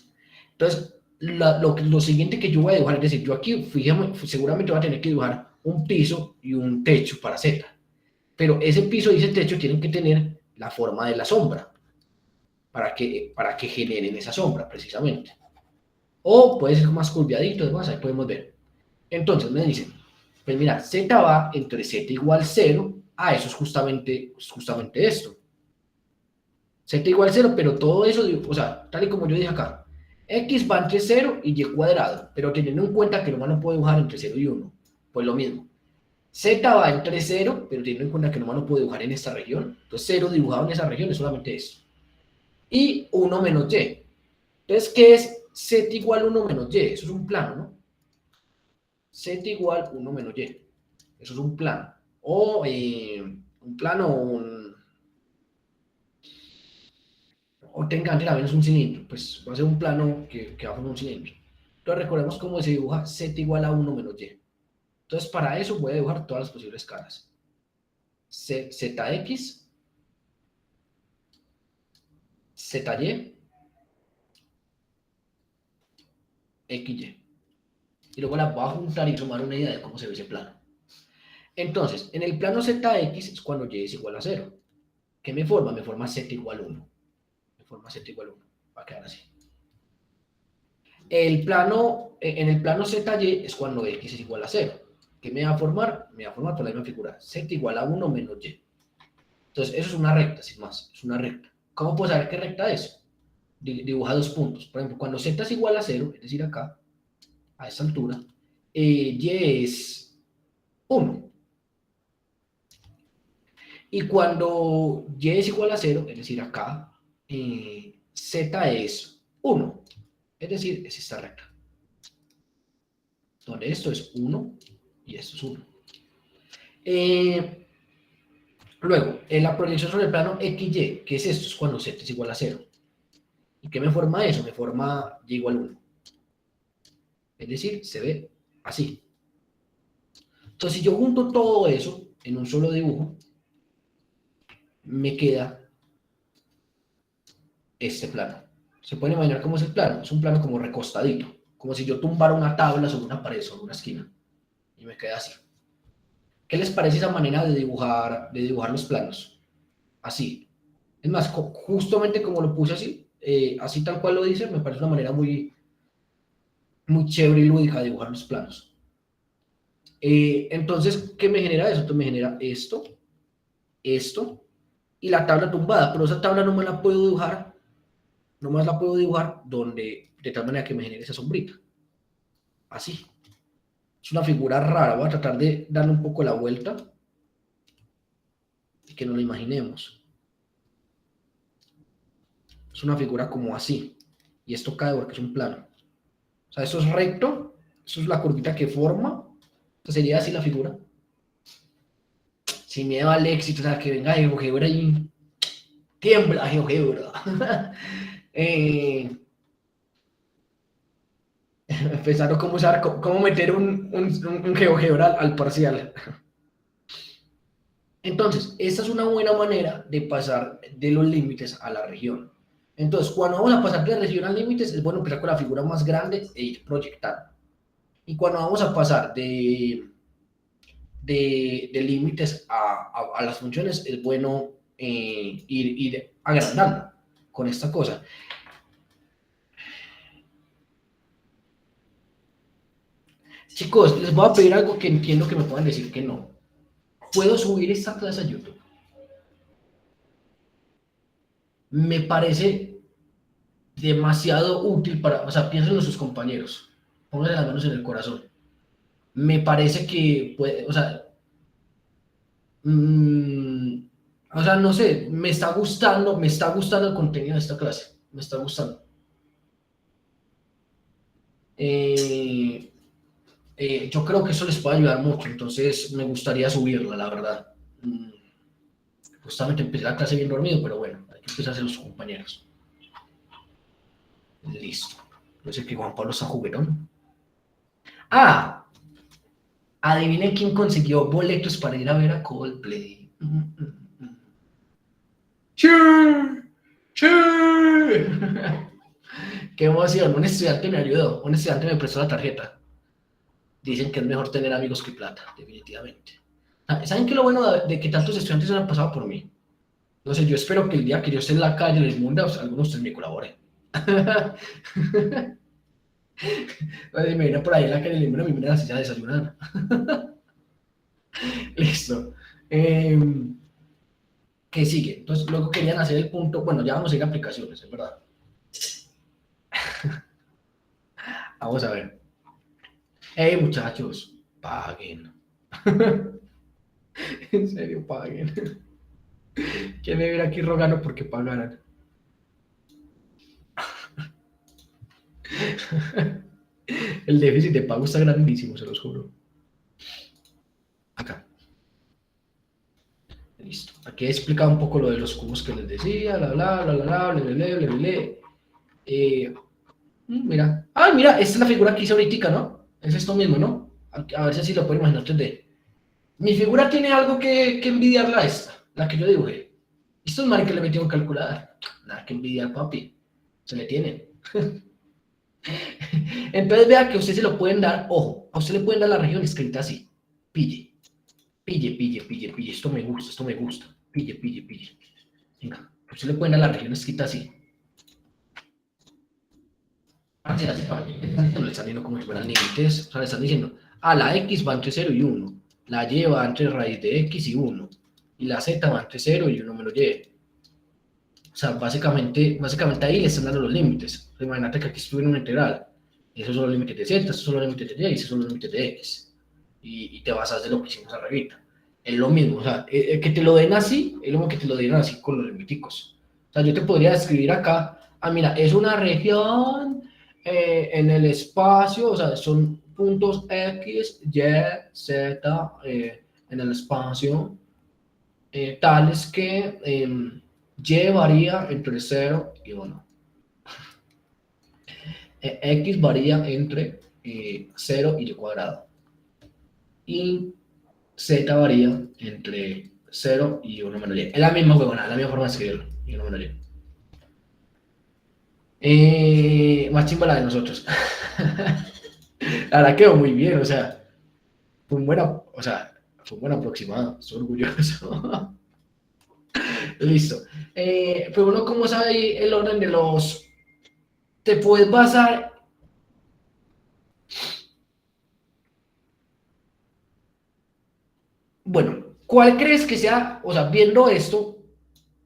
Entonces, lo siguiente que yo voy a dibujar, es decir, yo aquí, fíjame, seguramente voy a tener que dibujar un piso y un techo para Z. Pero ese piso y ese techo tienen que tener la forma de la sombra para que generen esa sombra, precisamente. O puede ser más curviadito, además, ahí podemos ver. Entonces me dicen, pues mira, Z va entre Z igual 0, eso es justamente esto. Z igual 0, pero todo eso, o sea, tal y como yo dije acá, X va entre 0 y Y cuadrado, pero teniendo en cuenta que nomás no puedo dibujar entre 0 y 1, pues lo mismo. Z va entre 0, pero teniendo en cuenta que nomás no puedo dibujar en esta región, entonces 0 dibujado en esa región es solamente esto. Y 1 menos Y. Entonces, ¿qué es Z igual 1 menos Y? Eso es un plano, ¿no? Z igual 1 menos Y. Eso es un plano. O un plano o tengan también es un cilindro. Pues va a ser un plano que va a formar un cilindro. Entonces recordemos cómo se dibuja Z igual a 1 menos Y. Entonces para eso voy a dibujar todas las posibles caras. ZX, ZY, XY. Y luego las voy a juntar y sumar una idea de cómo se ve ese plano. Entonces, en el plano ZX es cuando Y es igual a 0. ¿Qué me forma? Me forma Z igual 1. Me forma Z igual 1. Va a quedar así. En el plano ZY es cuando X es igual a 0. ¿Qué me va a formar? Me va a formar por la misma figura. Z igual a 1 menos Y. Entonces, eso es una recta, sin más. Es una recta. ¿Cómo puedo saber qué recta es? Dibuja dos puntos. Por ejemplo, cuando Z es igual a 0, es decir, acá, a esta altura, Y es 1. Y cuando Y es igual a 0, es decir, acá, Z es 1. Es decir, es esta recta. Donde esto es 1 y esto es 1. Luego, la proyección sobre el plano XY, ¿qué es esto? Es cuando Z es igual a 0. ¿Y qué me forma eso? Me forma Y igual a 1. Es decir, se ve así. Entonces, si yo junto todo eso en un solo dibujo, me queda este plano. ¿Se pueden imaginar cómo es el plano? Es un plano como recostadito, como si yo tumbara una tabla sobre una pared, sobre una esquina, y me queda así. ¿Qué les parece esa manera de dibujar los planos? Así. Es más, justamente como lo puse así, así tal cual lo dice, me parece una manera muy, muy chévere y lúdica de dibujar los planos. Entonces, ¿qué me genera eso? Entonces me genera esto, esto, y la tabla tumbada, pero esa tabla no me la puedo dibujar, no más la puedo dibujar de tal manera que me genere esa sombrita. Así. Es una figura rara, voy a tratar de darle un poco la vuelta y que nos lo imaginemos. Es una figura como así, y esto cae porque es un plano. O sea, esto es recto, eso es la curvita que forma, entonces sería así la figura. Sin miedo al éxito, o sea, que venga GeoGebra y tiembla GeoGebra. Pensaron cómo meter un GeoGebra al parcial. Entonces, esta es una buena manera de pasar de los límites a la región. Entonces, cuando vamos a pasar de la región a límites, es bueno empezar con la figura más grande e ir proyectando. Y cuando vamos a pasar de límites a las funciones, es bueno ir agrandando con esta cosa. Chicos, les voy a pedir algo que entiendo que me puedan decir que no. ¿Puedo subir esta clase a YouTube? Me parece demasiado útil para, o sea, piensen en sus compañeros, pónganse las manos en el corazón. Me parece que puede, o sea, no sé, me está gustando el contenido de esta clase, me está gustando. Yo creo que eso les puede ayudar mucho, entonces me gustaría subirla, la verdad. Justamente empecé la clase bien dormido, pero bueno, hay que empezar a hacer los compañeros. Listo. Yo sé que Juan Pablo está juguetón. Ah, adivinen quién consiguió boletos para ir a ver a Coldplay. ¡Sí! ¡Sí! ¡Qué emoción! Un estudiante me ayudó, un estudiante me prestó la tarjeta. Dicen que es mejor tener amigos que plata, definitivamente. ¿Saben qué es lo bueno de que tantos estudiantes han pasado por mí? No sé, yo espero que el día que yo esté en la calle, en el mundo, algunos de ustedes me colaboren. Me viene por ahí en la calle y le miran así a desayunar. Listo. ¿Qué sigue? Entonces, luego querían hacer el punto. Bueno, ya vamos a ir a aplicaciones, es verdad. Vamos a ver. Hey, muchachos, paguen. En serio, paguen. ¿Quién me viene aquí rogando porque pagaran? El déficit de pago está grandísimo, se los juro. Acá. Listo. Aquí he explicado un poco lo de los cubos que les decía, bla, bla, bla, bla, bla, bla, bla, bla, bla, bla. Mira. Ah, mira, esta es la figura que hice ahorita, ¿no? Es esto mismo, ¿no? A ver si así lo puedo imaginar 3D. Mi figura tiene algo que envidiarla a esta, la que yo dibujé. Estos mares que le metieron calculador. Nada que envidiar, papi. Se le tienen. Entonces vea que a usted se lo pueden dar, ojo, a usted le pueden dar la región escrita así. Pille, pille, pille, pille, pille. Esto me gusta, esto me gusta. Pille, pille, pille. Venga, a usted le pueden dar la región escrita así. no le están diciendo como si fueran límites, o sea, le están diciendo, la x va entre 0 y 1, la y va entre raíz de x y 1, y la z va entre 0 y 1 menos y. O sea, básicamente ahí le están dando los límites. Imagínate que aquí estuviera una integral. Esos son los límites de z, esos son los límites de y, esos son los límites de x. Y te basas de lo que hicimos arribita. Es lo mismo, o sea, que te lo den así, es lo mismo que te lo den así con los limiticos. O sea, yo te podría escribir acá, mira, es una región en el espacio, o sea, son puntos x, y, z en el espacio, tales que y varía entre 0 y 1. X varía entre 0 y y cuadrado. Y Z varía entre 0 y 1 menos y. Es la misma huevona, la misma forma de escribirlo. Y 1 menos y. Más chimba la de nosotros. La verdad quedó muy bien, o sea, fue un buen aproximado, estoy orgulloso. Listo. Pero uno, ¿cómo sabe ahí el orden de los? Te puedes basar. Bueno, ¿cuál crees que sea, o sea, viendo esto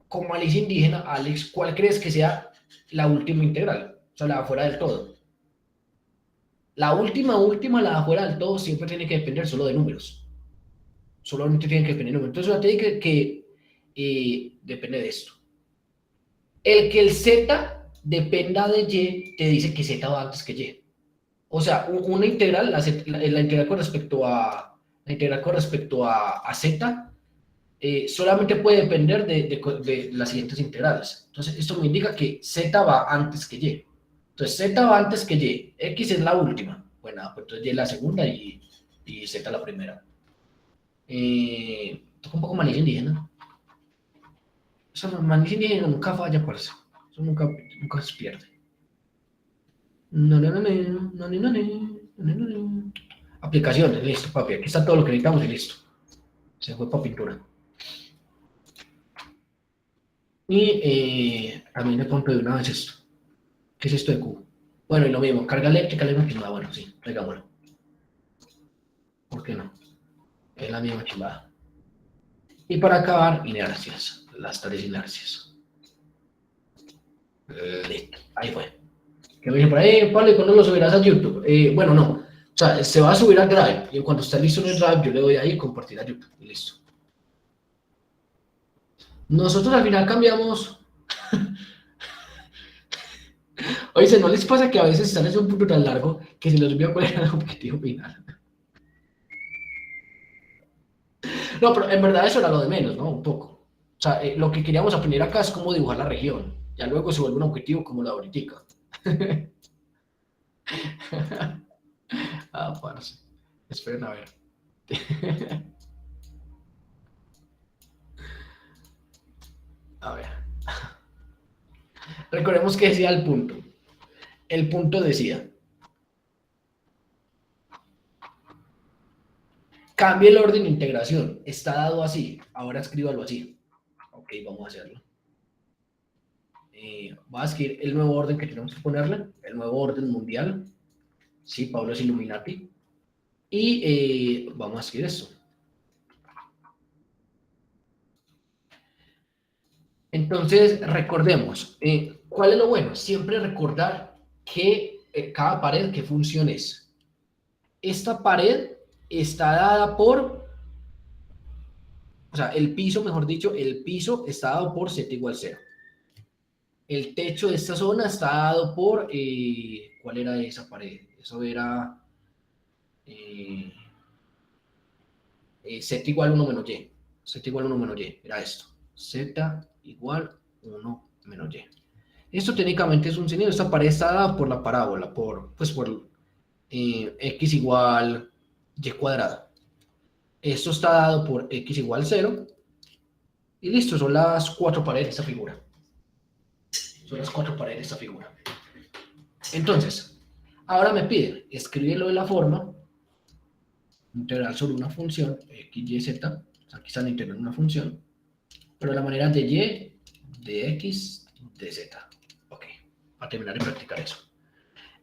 como Alicia indígena, Alex, ¿cuál crees que sea la última integral? O sea, la de afuera del todo. La última, la de afuera del todo, siempre tiene que depender solo de números. Solamente tiene que depender de números. Entonces, te digo que depende de esto. El que el z dependa de y, te dice que z va antes que y. O sea, una integral, la integral con respecto a z, solamente puede depender de las siguientes integrales. Entonces, esto me indica que z va antes que y. Entonces, z va antes que y. X es la última. Bueno, pues entonces y es la segunda y z la primera. Toca un poco manilla indígena. Eso manilla indígena nunca falla, por eso. Eso nunca se pierde. No, no, no, no, no, no, no, no. Aplicaciones, listo, papi. Aquí está todo lo que necesitamos y listo. Se fue para pintura. Y también le pongo de una vez esto. ¿Qué es esto de cubo? Bueno, y lo mismo, carga eléctrica, la misma chimbada. Bueno, sí, traigámoslo. ¿Por qué no? Es la misma chimbada. Y para acabar, inercias. Las tres inercias. Listo, ahí fue. Que me dice por ahí, Pablo, ¿y cuándo lo subirás a YouTube? Bueno, no. O sea, se va a subir al Drive. Y en cuanto esté listo en el Drive, yo le doy ahí compartir a YouTube. Y listo. Nosotros al final cambiamos. Oye, ¿no les pasa que a veces están en un punto tan largo que se les olvida cuál era el objetivo final? No, pero en verdad eso era lo de menos, ¿no? Un poco. O sea, lo que queríamos aprender acá es cómo dibujar la región. Ya luego se vuelve un objetivo como la ahorita. Parce. Esperen a ver. A ver. Recordemos que decía el punto. El punto decía: cambie el orden de integración. Está dado así. Ahora escríbalo así. Ok, vamos a hacerlo. Voy a escribir el nuevo orden que tenemos que ponerle. El nuevo orden mundial. Sí, Pablo es Illuminati. Y vamos a escribir esto. Entonces, recordemos, ¿cuál es lo bueno? Siempre recordar que cada pared, ¿qué función es? Esta pared está dada por, o sea, el piso, mejor dicho, el piso está dado por z igual 0. El techo de esta zona está dado por, ¿cuál era esa pared? Eso era z igual 1 menos y. Z igual 1 menos y, era esto. Z igual 1 menos y. Esto técnicamente es un sentido. Esta pared está dada por la parábola, por x igual y cuadrado. Esto está dado por x igual 0. Y listo, son las cuatro paredes de esta figura. Son las cuatro paredes de esta figura. Entonces, ahora me pide escribirlo de la forma integral sobre una función x, y, z. Aquí están integrando una función, pero la manera de y, de x, de z. Ok, para terminar de practicar eso.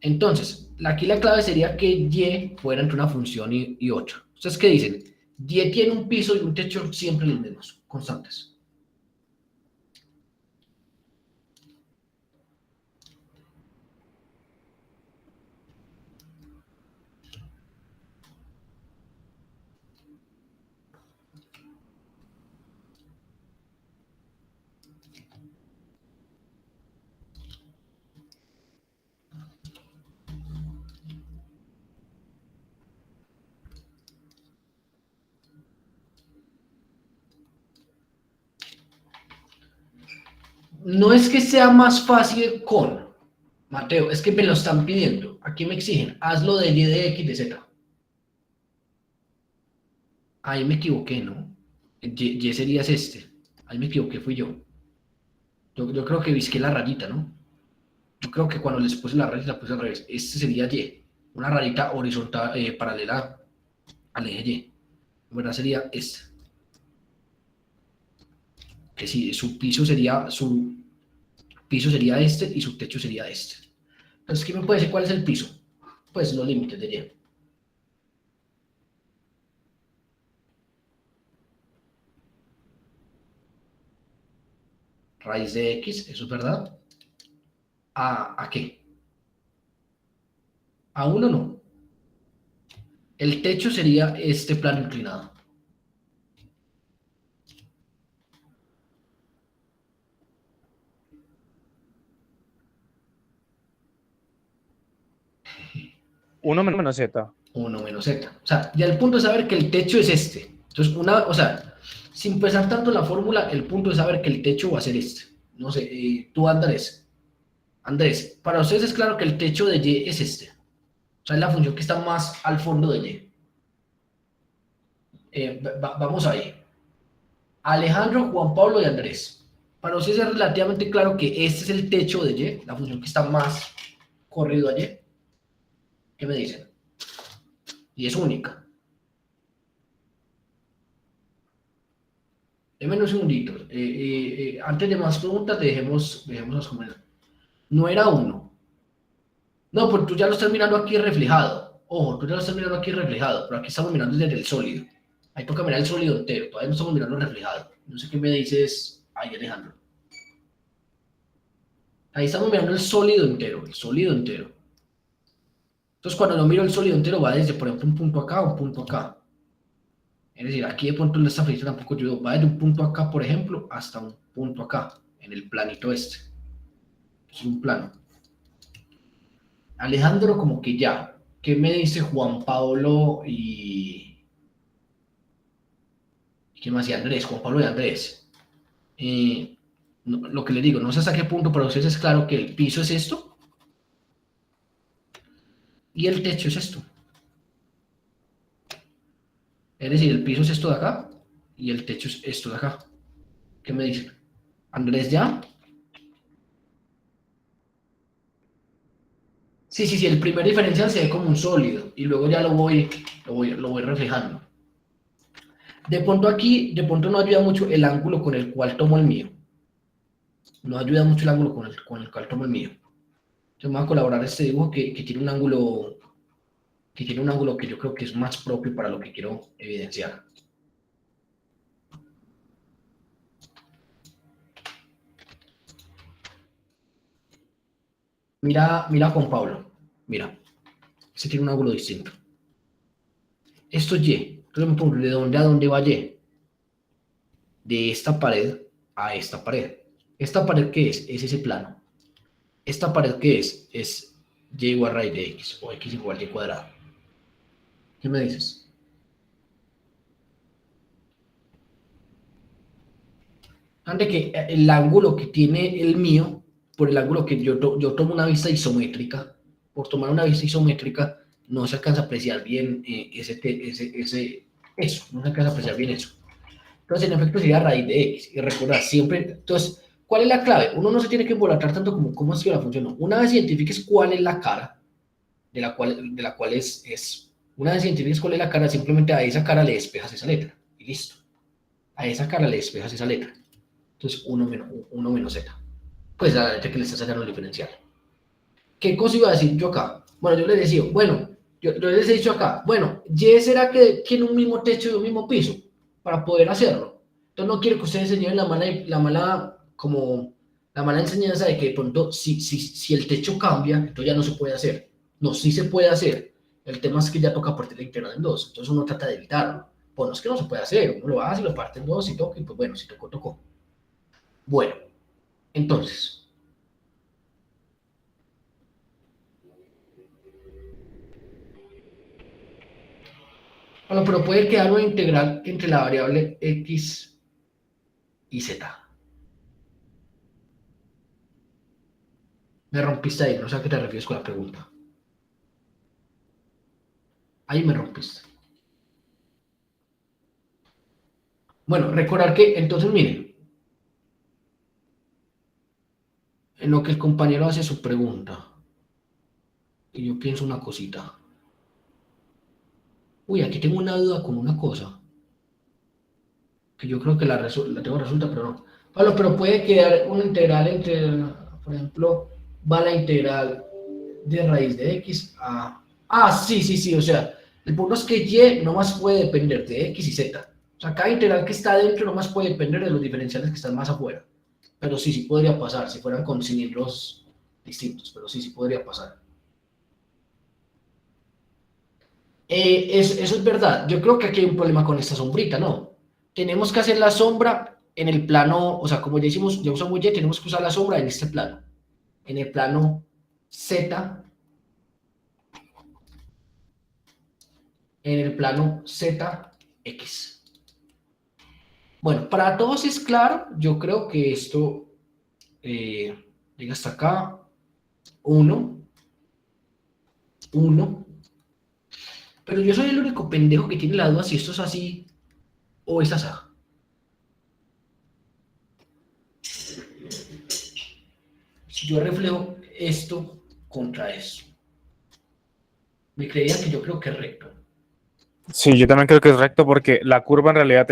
Entonces, aquí la clave sería que y fuera entre una función y 8. ¿Ustedes qué dicen? Y tiene un piso y un techo siempre los mismos, constantes. No es que sea más fácil con, Mateo, es que me lo están pidiendo. Aquí me exigen, hazlo de y de x de z. Ahí me equivoqué, ¿no? Y sería este. Ahí me equivoqué, fui yo. Yo creo que visqué la rayita, ¿no? Yo creo que cuando les puse la rayita, la puse al revés. Este sería y. Una rayita horizontal, paralela al eje y. En verdad sería este. Que sí, su piso sería este y su techo sería este. Entonces, ¿qué me puede decir cuál es el piso? Pues los límites de y. Raíz de x, eso es verdad. ¿A qué? A 1 no. El techo sería este plano inclinado.
Uno menos z.
1 menos z. O sea, ya el punto es saber que el techo es este. Entonces, o sea, sin pesar tanto la fórmula, el punto es saber que el techo va a ser este. No sé, tú Andrés. Andrés, para ustedes es claro que el techo de y es este. O sea, es la función que está más al fondo de y. Vamos ahí. Alejandro, Juan Pablo y Andrés. Para ustedes es relativamente claro que este es el techo de y, la función que está más corrido a y. ¿Qué me dicen? Y es única. Denme unos segunditos. Antes de más preguntas, dejemos las. No era 1. No, pues tú ya lo estás mirando aquí reflejado. Ojo, tú ya lo estás mirando aquí reflejado, pero aquí estamos mirando desde el sólido. Ahí toca mirar el sólido entero, todavía no estamos mirando reflejado. No sé qué me dices ahí, Alejandro. Ahí estamos mirando el sólido entero, el sólido entero. Entonces, cuando no miro el sólido entero, va desde, por ejemplo, un punto acá a un punto acá. Es decir, aquí de pronto en esta flecha tampoco ayudó. Va desde un punto acá, por ejemplo, hasta un punto acá, en el planito este. Es un plano. Alejandro, como que ya. ¿Qué me dice Juan Pablo y qué más? Y Andrés, Juan Pablo y Andrés. Lo que le digo, no sé hasta qué punto para ustedes es claro que el piso es esto y el techo es esto. Es decir, el piso es esto de acá y el techo es esto de acá. ¿Qué me dicen? Andrés, ¿ya? Sí, el primer diferencial se ve como un sólido y luego ya lo voy reflejando. De pronto aquí, de pronto no ayuda mucho el ángulo con el cual tomo el mío. No ayuda mucho el ángulo con el cual tomo el mío. Entonces vamos a colaborar este dibujo que tiene un ángulo que yo creo que es más propio para lo que quiero evidenciar. Mira Juan Pablo, mira, este tiene un ángulo distinto. Esto es y, entonces me pregunto, ¿de dónde a dónde va y? De esta pared a esta pared. ¿Esta pared qué es? Es ese plano. ¿Esta pared qué es? Es y igual a raíz de x, o x igual a y cuadrado. ¿Qué me dices? Ante que el ángulo que tiene el mío, por el ángulo que yo tomo una vista isométrica, por tomar una vista isométrica, no se alcanza a apreciar bien eso, no se alcanza a apreciar bien eso. Entonces, en efecto, sería raíz de x. Y recordar siempre, entonces, ¿cuál es la clave? Uno no se tiene que embolatar tanto como cómo ha sido la función. No. Una vez identifiques cuál es la cara, de la cual una vez identifiques cuál es la cara, simplemente a esa cara le despejas esa letra. Y listo. A esa cara le despejas esa letra. Entonces, 1 menos z. Pues la letra que le está sacando el diferencial. ¿qué cosa iba a decir yo acá? Bueno, yo les decía, bueno, yo les he dicho acá, bueno, ¿Y será que tiene un mismo techo y un mismo piso para poder hacerlo? Entonces no quiero que ustedes se lleven como la mala enseñanza de que de pronto si el techo cambia, entonces ya no se puede hacer. No, sí se puede hacer. El tema es que ya toca partir la integral en dos, entonces uno trata de evitarlo. Pues no es que no se puede hacer, uno lo hace y lo parte en dos y toca, y pues bueno, si tocó, tocó. Bueno, entonces, bueno, pero puede quedar una integral entre la variable x y z. Me rompiste ahí, no sé a qué te refieres con la pregunta. Ahí me rompiste. Bueno, recordar que, entonces miren, en lo que el compañero hace su pregunta, y yo pienso una cosita. Uy, aquí tengo una duda con una cosa, que yo creo que la tengo resuelta, pero no. Pablo, pero puede quedar una integral entre, por ejemplo, va la integral de raíz de x a... Ah, sí, sí, sí, o sea, el punto es que y no más puede depender de x y z. O sea, cada integral que está adentro no más puede depender de los diferenciales que están más afuera. Pero sí, sí podría pasar, si fueran con cilindros distintos, pero sí, sí podría pasar. Eso es verdad. Yo creo que aquí hay un problema con esta sombrita, ¿no? Tenemos que hacer la sombra en el plano, o sea, como ya hicimos, ya usamos Y, tenemos que usar la sombra en este plano. En el plano Z, en el plano ZX. Bueno, para todos es claro, yo creo que esto llega hasta acá. 1, 1. Pero yo soy el único pendejo que tiene la duda si esto es así o es así. Si yo reflejo esto contra eso, me creerían que yo creo que es recto.
Sí, yo también creo que es recto porque la curva en realidad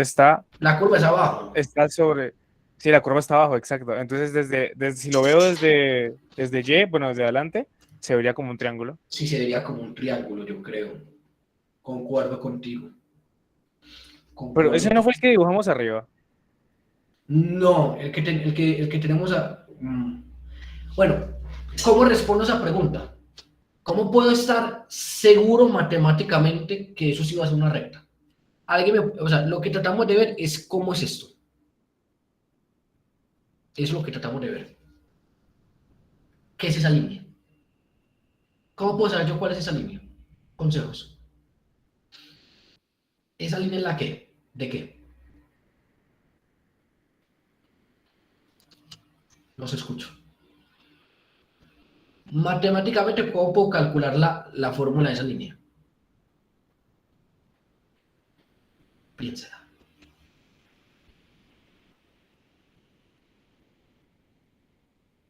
La curva es abajo.
está sobre... Sí, la curva está abajo, exacto. Entonces, si lo veo desde Y, bueno, desde adelante, se vería como un triángulo.
Sí, se vería como un triángulo, yo creo. Concuerdo contigo.
Pero ese
Concuerdo.
no fue el que dibujamos arriba.
No, el que tenemos a... Bueno, ¿cómo respondo a esa pregunta? ¿Cómo puedo estar seguro matemáticamente que eso sí va a ser una recta? O sea, lo que tratamos de ver es cómo es esto. Es lo que tratamos de ver. ¿Qué es esa línea? ¿Cómo puedo saber yo cuál es esa línea? Consejos. ¿Esa línea es la qué? ¿De qué? Los escucho. Matemáticamente, ¿cómo puedo calcular la fórmula de esa línea? Piénsela.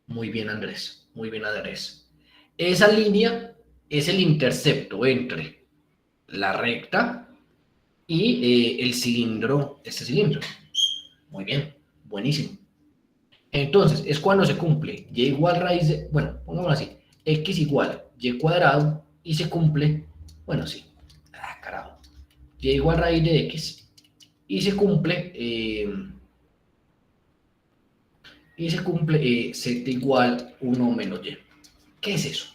Muy bien, Andrés. Muy bien, Andrés. Esa línea es el intercepto entre la recta y el cilindro, este cilindro. Muy bien, buenísimo. Entonces, es cuando se cumple y igual raíz de, bueno, pongámoslo así, x igual y cuadrado y se cumple, bueno, sí, carajo, y igual raíz de x y se cumple, z igual 1 menos y. ¿Qué es eso?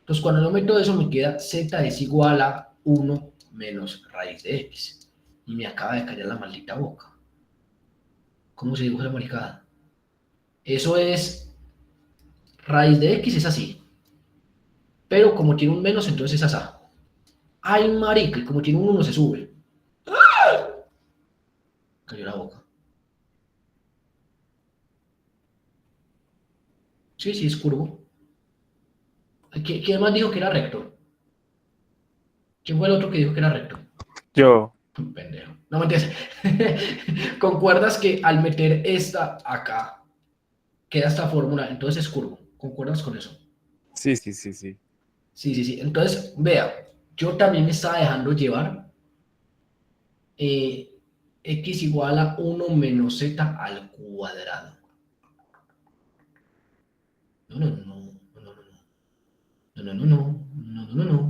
Entonces, cuando yo meto eso, me queda z es igual a 1 menos raíz de x. Y me acaba de callar la maldita boca. ¿Cómo se dibuja la maricada? Eso es, raíz de x es así. Pero como tiene un menos, entonces es así. Ay, marica, y como tiene un 1 se sube. Cayó la boca. Sí, sí, es curvo. ¿Quién más dijo que era recto? ¿Quién fue el otro que dijo que era recto?
Yo,
Pendejo. No me entiendes. ¿Concuerdas que al meter esta acá queda esta fórmula? Entonces es curvo. ¿Concuerdas con eso?
sí, sí, sí, sí.
Sí, sí, sí. Entonces, vea, yo también me estaba dejando llevar x igual a 1 menos z al cuadrado. No, no, no. no, no, no, no, no,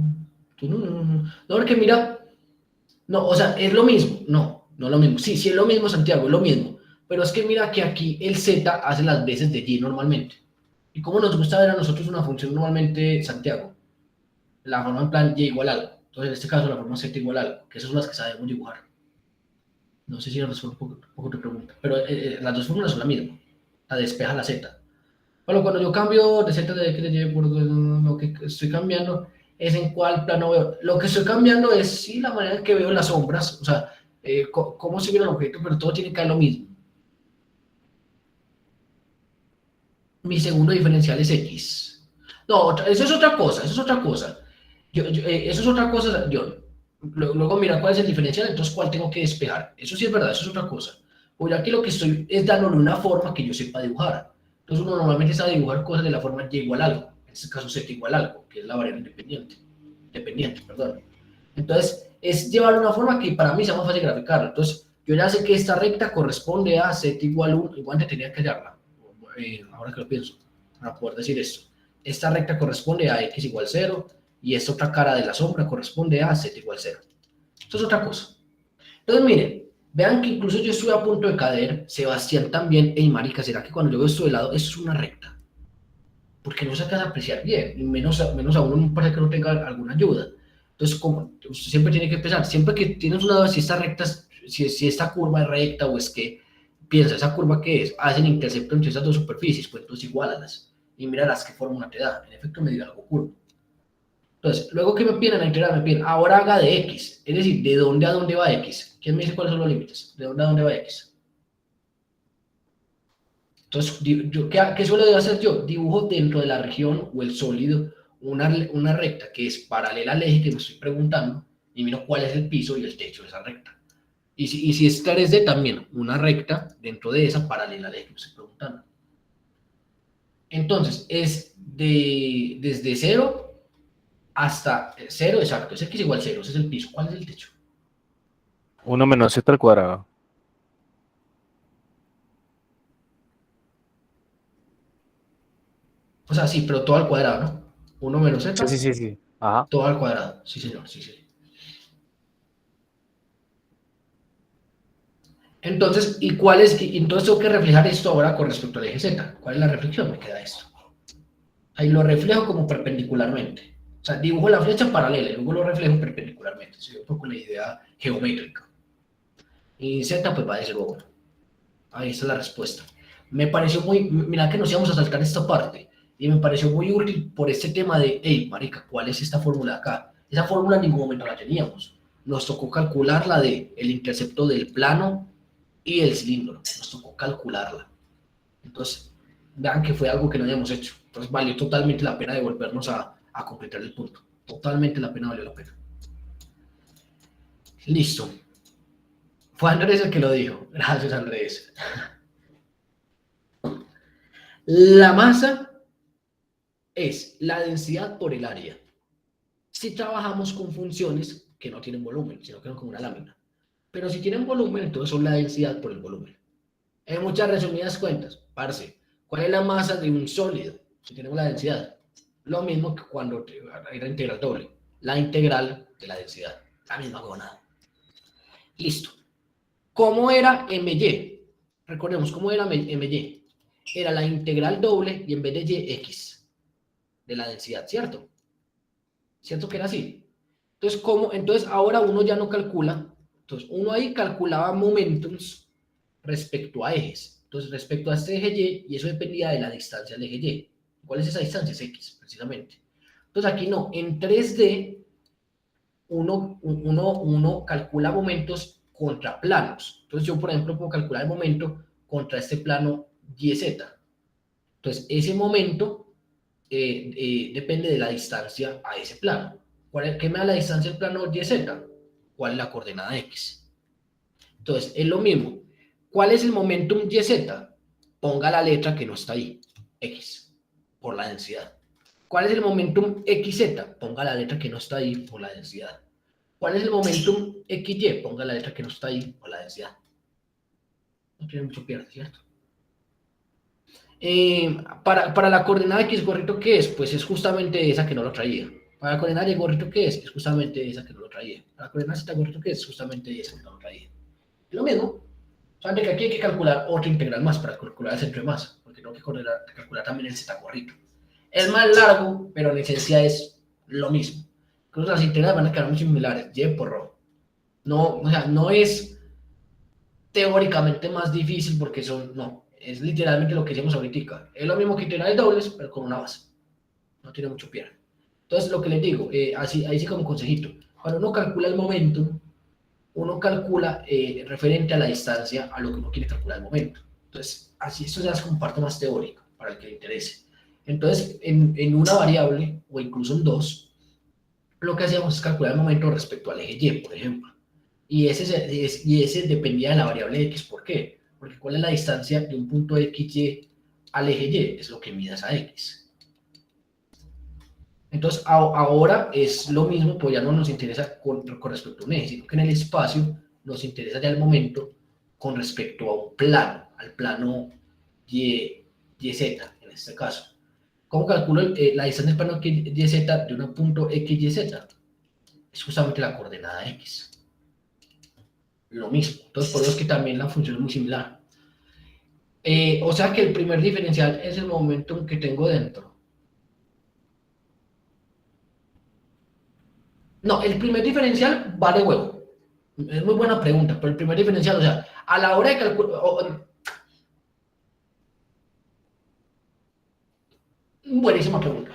no, no, porque mira, no, o sea, es lo mismo, no es lo mismo, sí, sí es lo mismo, Santiago, es lo mismo, pero es que mira que aquí el z hace las veces de y normalmente, y como nos gusta ver a nosotros una función normalmente, Santiago, la forma en plan y igual a algo, entonces en este caso la forma z igual a algo, que esas son las que sabemos dibujar. No sé si respondo un poco tu pregunta, pero las dos fórmulas son la misma, la despeja la z. Bueno, cuando yo cambio de Z de X de Y, por lo que estoy cambiando es en cuál plano veo. Lo que estoy cambiando es, sí, la manera en que veo las sombras, o sea, cómo se ve el objeto, pero todo tiene que ser lo mismo. Mi segundo diferencial es X. No, eso es otra cosa, eso es otra cosa. Eso es otra cosa, yo. Luego mira cuál es el diferencial, entonces cuál tengo que despejar. Eso sí es verdad, eso es otra cosa. Pues aquí lo que estoy es dándole una forma que yo sepa dibujar. Entonces uno normalmente sabe dibujar cosas de la forma y igual a algo. En este caso z igual a algo, que es la variable independiente. Dependiente, perdón. Entonces es llevar una forma que para mí sea más fácil graficarla. Entonces yo ya sé que esta recta corresponde a z igual 1, igual te tenía que hallarla. Ahora que lo pienso, para poder decir esto. Esta recta corresponde a x igual 0 y esta otra cara de la sombra corresponde a z igual 0. Esto es otra cosa. Entonces, miren, vean que incluso yo estuve a punto de caer, Sebastián también, ey, marica, ¿será que cuando yo veo esto de lado, eso es una recta? Porque no se alcanza a apreciar bien, y menos a uno parece que no tenga alguna ayuda. Entonces, como usted siempre tiene que pensar, siempre que tienes una duda si esta recta, si esta curva es recta o es que, piensa, ¿esa curva qué es? Hacen intercepto entre esas dos superficies, pues entonces igualalas y mirarás qué fórmula te da. En efecto, me dio algo curvo. Entonces, luego que me piden la integral, me piden, ahora haga de x, es decir, ¿de dónde a dónde va x? ¿Quién me dice cuáles son los límites? ¿De dónde a dónde va x? Entonces, ¿qué suelo hacer yo? Dibujo dentro de la región o el sólido una recta que es paralela al eje que me estoy preguntando y miro cuál es el piso y el techo de esa recta. Y si es 3D, también una recta dentro de esa paralela al eje que me estoy preguntando. Entonces, es desde 0 hasta 0, exacto, es x igual 0, ese es el piso. ¿Cuál es el techo?
1 menos z al cuadrado.
O sea, sí, pero todo al cuadrado, ¿no? 1 menos
Sí, sí,
z,
sí, sí. Ajá.
todo al cuadrado. Sí, señor, sí, sí. Entonces, entonces tengo que reflejar esto ahora con respecto al eje z. ¿Cuál es la reflexión? Me queda esto. Ahí lo reflejo como perpendicularmente. O sea, dibujo la flecha paralela y luego lo reflejo perpendicularmente. Sería un poco la idea geométrica. Y z pues va de 0 a 1. Ahí está la respuesta. Me pareció mira que nos íbamos a saltar esta parte, y me pareció muy útil por este tema de, hey, marica, ¿cuál es esta fórmula de acá? Esa fórmula en ningún momento la teníamos. Nos tocó calcular la de el intercepto del plano y el cilindro. Nos tocó calcularla. Entonces, vean que fue algo que no habíamos hecho. Entonces, valió totalmente la pena devolvernos a completar el punto. Totalmente la pena, valió la pena. Listo. Fue Andrés el que lo dijo. Gracias, Andrés. La masa es la densidad por el área. Si trabajamos con funciones que no tienen volumen, sino que son como una lámina. Pero si tienen volumen, entonces son la densidad por el volumen. En muchas resumidas cuentas, parce, ¿cuál es la masa de un sólido? Si tenemos la densidad. Lo mismo que cuando hay la integral doble. La integral de la densidad. La misma huevonada. Listo. ¿Cómo era MY? Recordemos, ¿cómo era MY? Era la integral doble y en vez de y, x de la densidad, ¿cierto? ¿Cierto que era así? Entonces, entonces ahora uno ya no calcula. Entonces, uno ahí calculaba momentums respecto a ejes. Entonces, respecto a este eje Y, y eso dependía de la distancia del eje Y. ¿Cuál es esa distancia? Es X, precisamente. Entonces, aquí no. En 3D, uno calcula momentos contra planos. Entonces, yo, por ejemplo, puedo calcular el momento contra este plano YZ. Entonces, ese momento depende de la distancia a ese plano. ¿Qué me da la distancia del plano YZ? ¿Cuál es la coordenada X? Entonces, es lo mismo. ¿Cuál es el momentum YZ? Ponga la letra que no está ahí, X, por la densidad. ¿Cuál es el momentum XZ? Ponga la letra que no está ahí por la densidad. ¿Cuál es el momentum XY? Ponga la letra que no está ahí por la densidad. No tiene mucho pierde, ¿cierto? Para la coordenada X gorrito, ¿qué es? Pues es justamente esa que no lo traía. Para la coordenada Y gorrito, ¿qué es? Es justamente esa que no lo traía. Para la coordenada Z gorrito, ¿qué es? Justamente esa que no lo traía. Es lo mismo. Solamente que aquí hay que calcular otra integral más para calcular el centro de masa, porque tengo que calcular también el Z gorrito. Es más largo, pero en esencia es lo mismo. Entonces las integrales van a quedar muy similares, Y por ρ. No, o sea, no es teóricamente más difícil porque no, es literalmente lo que hicimos ahorita. Es lo mismo que integrales dobles, pero con una base. No tiene mucho pierde. Entonces, lo que les digo, ahí sí como consejito, cuando uno calcula el momento, uno calcula referente a la distancia a lo que uno quiere calcular el momento. Entonces, así esto ya es como parte más teórica para el que le interese. Entonces, en una variable, o incluso en dos, lo que hacíamos es calcular el momento respecto al eje Y, por ejemplo. Y ese dependía de la variable X. ¿Por qué? Porque ¿cuál es la distancia de un punto XY al eje Y? Es lo que midas a X. Entonces, ahora es lo mismo, pues ya no nos interesa con respecto a un eje, sino que en el espacio nos interesa ya el momento con respecto a un plano, al plano YZ, en este caso. ¿Cómo calculo la distancia del plano YZ de un punto XYZ? Es justamente la coordenada X. Lo mismo. Entonces, por eso es que también la función es muy similar. O sea que el primer diferencial es el momento que tengo dentro. No, el primer diferencial vale huevo. Es muy buena pregunta, pero el primer diferencial, o sea, a la hora de calcular... buenísima pregunta.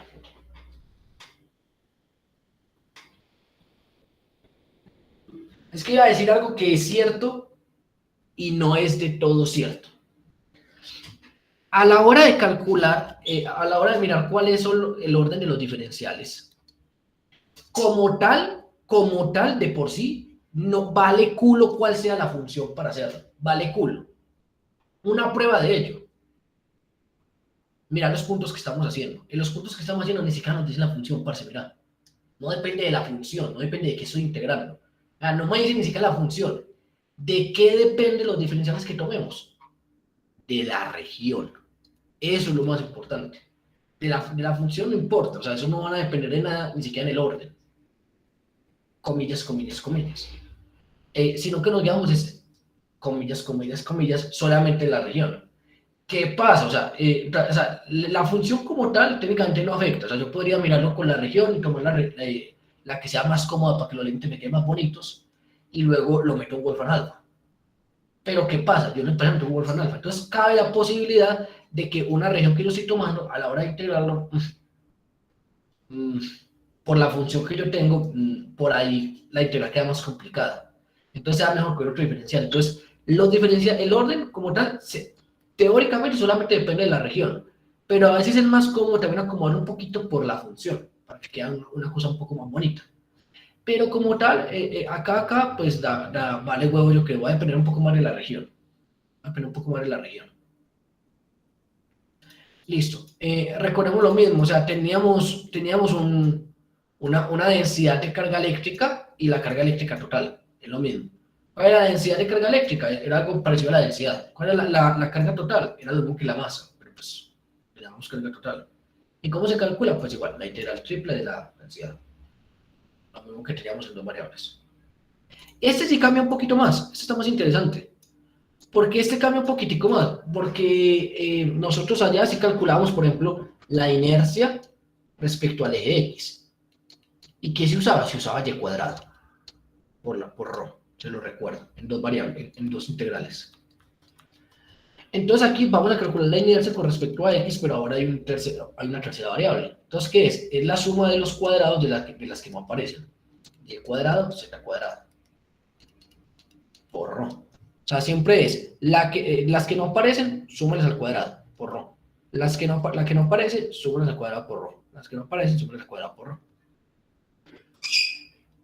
Es que iba a decir algo que es cierto y no es de todo cierto. A la hora de calcular, a la hora de mirar cuál es el orden de los diferenciales, como tal, de por sí, no vale culo cuál sea la función para hacerlo. Vale culo. Una prueba de ello. Mira los puntos que estamos haciendo. En los puntos que estamos haciendo ni siquiera nos dice la función, parce, mira. No depende de la función, no depende de qué estoy integrando. No me dice ni siquiera la función. ¿De qué dependen los diferenciales que tomemos? De la región. Eso es lo más importante. De la función no importa, o sea, eso no van a depender de nada, ni siquiera en el orden. Comillas, comillas, comillas. Sino que nos llevamos comillas, comillas, comillas, solamente en la región. ¿Qué pasa? O sea, la función como tal técnicamente no afecta. O sea, yo podría mirarlo con la región y tomar la que sea más cómoda para que los límites me queden más bonitos y luego lo meto en Wolfram Alpha. Pero ¿qué pasa? Yo no presento un Wolfram Alpha. Entonces cabe la posibilidad de que una región que yo estoy tomando, a la hora de integrarlo, por la función que yo tengo, por ahí la integral queda más complicada. Entonces sea mejor con otro diferencial. Entonces, el orden como tal, teóricamente solamente depende de la región, pero a veces es más cómodo también acomodar un poquito por la función, para que quede una cosa un poco más bonita. Pero como tal, acá, pues vale huevo, yo creo, va a depender un poco más de la región. Va a depender un poco más de la región. Listo. Recordemos lo mismo, o sea, teníamos una densidad de carga eléctrica y la carga eléctrica total, es lo mismo. ¿Cuál era la densidad de carga eléctrica? Era algo parecido a la densidad. ¿Cuál era la carga total? Era lo mismo que la masa, pero pues le damos carga total. ¿Y cómo se calcula? Pues igual, la integral triple de la densidad. Lo mismo que teníamos en dos variables. Este sí cambia un poquito más, este está más interesante. ¿Por qué este cambia un poquitico más? Porque nosotros allá sí calculamos, por ejemplo, la inercia respecto al eje X. ¿Y qué se usaba? Se usaba y cuadrado por ρ, se lo recuerdo, en dos variables, en dos integrales. Entonces aquí vamos a calcular la inercia con respecto a X, pero ahora hay una tercera variable. Entonces, ¿qué es? Es la suma de los cuadrados de las que no aparecen. Y cuadrado, z cuadrado. Por ρ. O sea, siempre es las que no aparecen, súmales al cuadrado por ρ. La que no aparece, súmales al cuadrado por ρ. Las que no aparecen, súmales al cuadrado por ρ.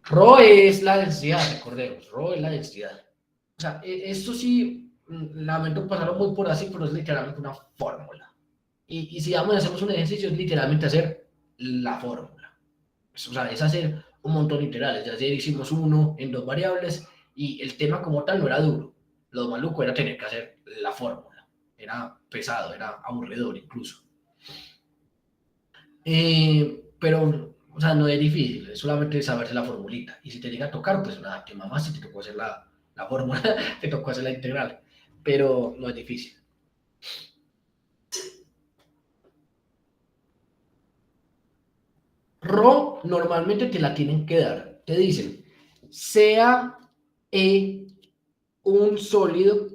Rho es la densidad, recordemos, Rho es la densidad. O sea, esto sí, lamento pasarlo muy por así, pero es literalmente una fórmula. Y si hacemos un ejercicio, es literalmente hacer la fórmula. O sea, es hacer un montón de integrales. Ya ayer hicimos uno en dos variables y el tema como tal no era duro. Lo maluco era tener que hacer la fórmula. era pesado, era aburridor incluso. Pero, o sea, no es difícil, es solamente saberse la formulita. Y si te llega a tocar, pues nada, te más fácil, te tocó hacer la fórmula, te tocó hacer la integral. Pero no es difícil. Rho normalmente te la tienen que dar. Te dicen, sea un sólido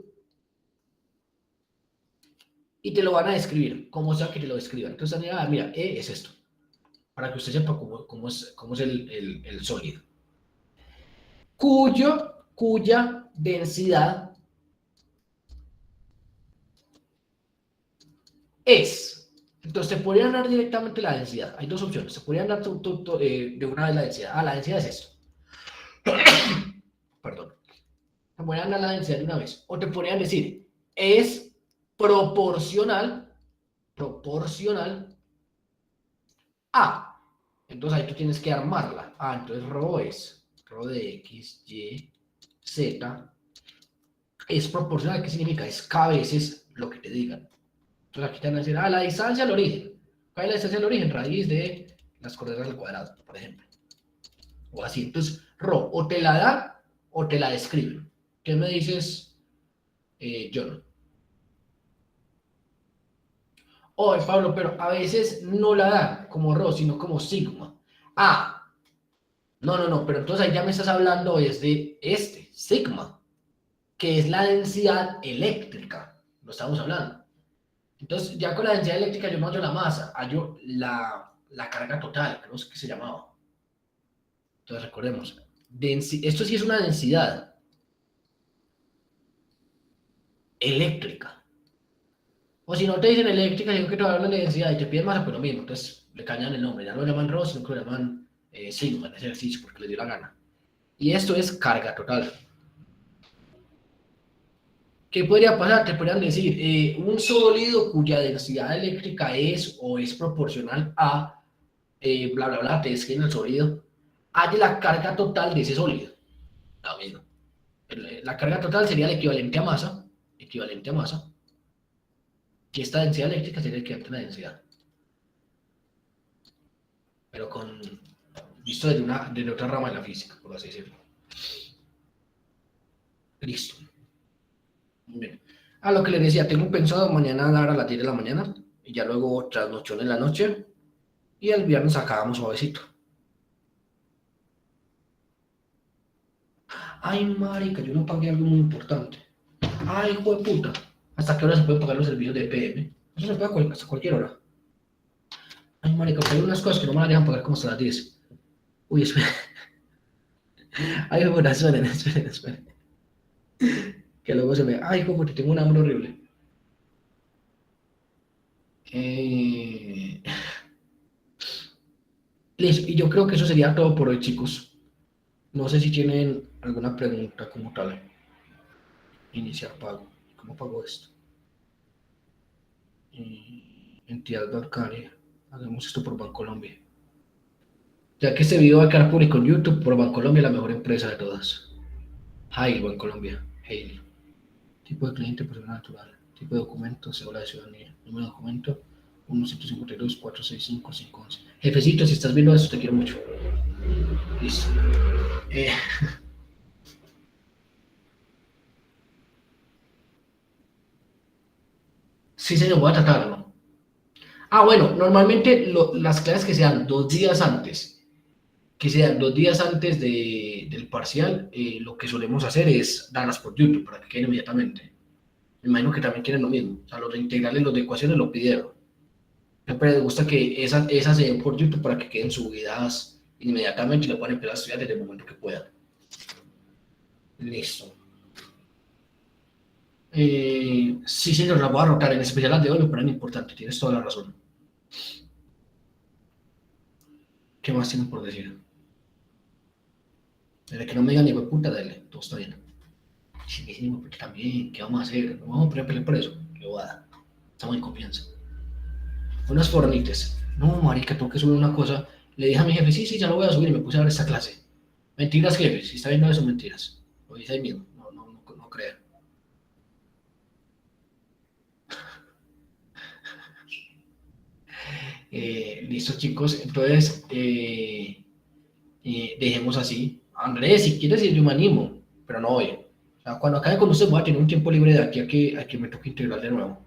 y te lo van a describir, como sea que te lo describan. Entonces, mira, E es esto, para que usted sepa cómo es el sólido. Cuya densidad es. Entonces, te podrían dar directamente la densidad. Hay dos opciones. Se podrían dar de una vez la densidad. Ah, la densidad es esto. Perdón. Te podrían dar la densidad de una vez. O te podrían decir, es proporcional a. Entonces ahí tú tienes que armarla. Ah, entonces rho de x, y, z es proporcional. ¿Qué significa? Es k veces lo que te digan. Entonces aquí te van a decir, la distancia al origen. ¿Cuál es la distancia al origen? Raíz de las coordenadas al cuadrado, por ejemplo. O así. Entonces, rho o te la da o te la describe. ¿Qué me dices, John? Oye, Pablo, pero a veces no la da como rho, sino como sigma. Ah, no, pero entonces ahí ya me estás hablando es de sigma, que es la densidad eléctrica. Lo estamos hablando. Entonces, ya con la densidad eléctrica yo no hallo la masa, hallo la carga total, creo que se llamaba. Entonces, recordemos, esto sí es una densidad eléctrica. O si no te dicen eléctrica, digo que te hablan de densidad y te piden masa, pues lo mismo. Entonces, le cambian el nombre, ya no lo llaman Rho, sino que lo llaman sigma en ese ejercicio, porque les dio la gana. Y esto es carga total. ¿Qué podría pasar? Te podrían decir, un sólido cuya densidad eléctrica es o es proporcional a, bla, bla, bla, te describen el sólido, hay la carga total de ese sólido. Lo mismo. La carga total sería el equivalente a masa, y esta densidad eléctrica sería el equivalente a la densidad. Pero visto desde otra rama de la física, por así decirlo. Listo. Muy bien. A lo que les decía, tengo pensado mañana dar a las 10 de la mañana y ya luego trasnochón en la noche y el viernes acabamos suavecito. Ay, marica, yo no pagué algo muy importante. Ay, hijo de puta. ¿Hasta qué hora se pueden pagar los servicios de EPM? Eso se paga hasta cualquier hora. Ay, marica, hay unas cosas que no me las dejan pagar como hasta las 10. Uy, espera. Ay, bueno, esperen. Que luego se me... Ay, hijo, porque tengo un hambre horrible. Listo, y yo creo que eso sería todo por hoy, chicos. No sé si tienen alguna pregunta como tal. Iniciar pago. ¿Cómo pago esto? Entidad bancaria. Hagamos esto por Bancolombia. Ya que este video va a quedar público en YouTube, por Bancolombia, la mejor empresa de todas. Hail, Bancolombia. Hail. Tipo de cliente, persona natural. Tipo de documento, cédula de ciudadanía. Número de documento, 1-152-465-511. Jefecito, si estás viendo esto, te quiero mucho. Listo. Sí, señor, voy a tratarlo. Ah, bueno, normalmente las clases que sean 2 días antes, del parcial, lo que solemos hacer es darlas por YouTube para que queden inmediatamente. Me imagino que también quieren lo mismo. O sea, los de integrales, los de ecuaciones lo pidieron. Siempre les gusta que esas se den por YouTube para que queden subidas inmediatamente y lo puedan empezar a estudiar desde el momento que puedan. Listo. Sí, señor, la voy a rotar, en especial las de hoy me parecen importantes, tienes toda la razón. ¿Qué más tienen por decir? Desde que no me digan ni puta, dale, todo está bien. Sí, porque también, ¿qué vamos a hacer? No vamos a poner pelea por eso, qué bobada. Estamos en confianza. Unas fornites. No, marica, tengo que subir una cosa. Le dije a mi jefe, sí, ya lo voy a subir y me puse a ver esta clase. Mentiras, jefe, si está viendo eso, mentiras. Lo dice ahí mismo, no creer. Listo, chicos. Entonces, dejemos así. Andrés, si quieres, yo me animo, pero no hoy. O sea, cuando acabe con usted voy a tener un tiempo libre de aquí a que me toque integral de nuevo.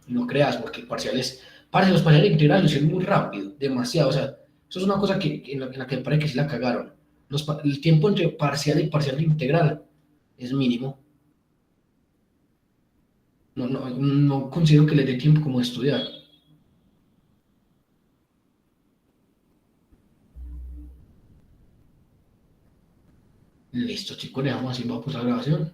No creas, porque parciales, los parciales integrales lo hicieron muy rápido, demasiado. O sea, eso es una cosa en la que me parece que sí la cagaron. El tiempo entre parcial y parcial integral es mínimo. No considero que le dé tiempo como estudiar. Listo, chicos, dejamos así, vamos a la grabación.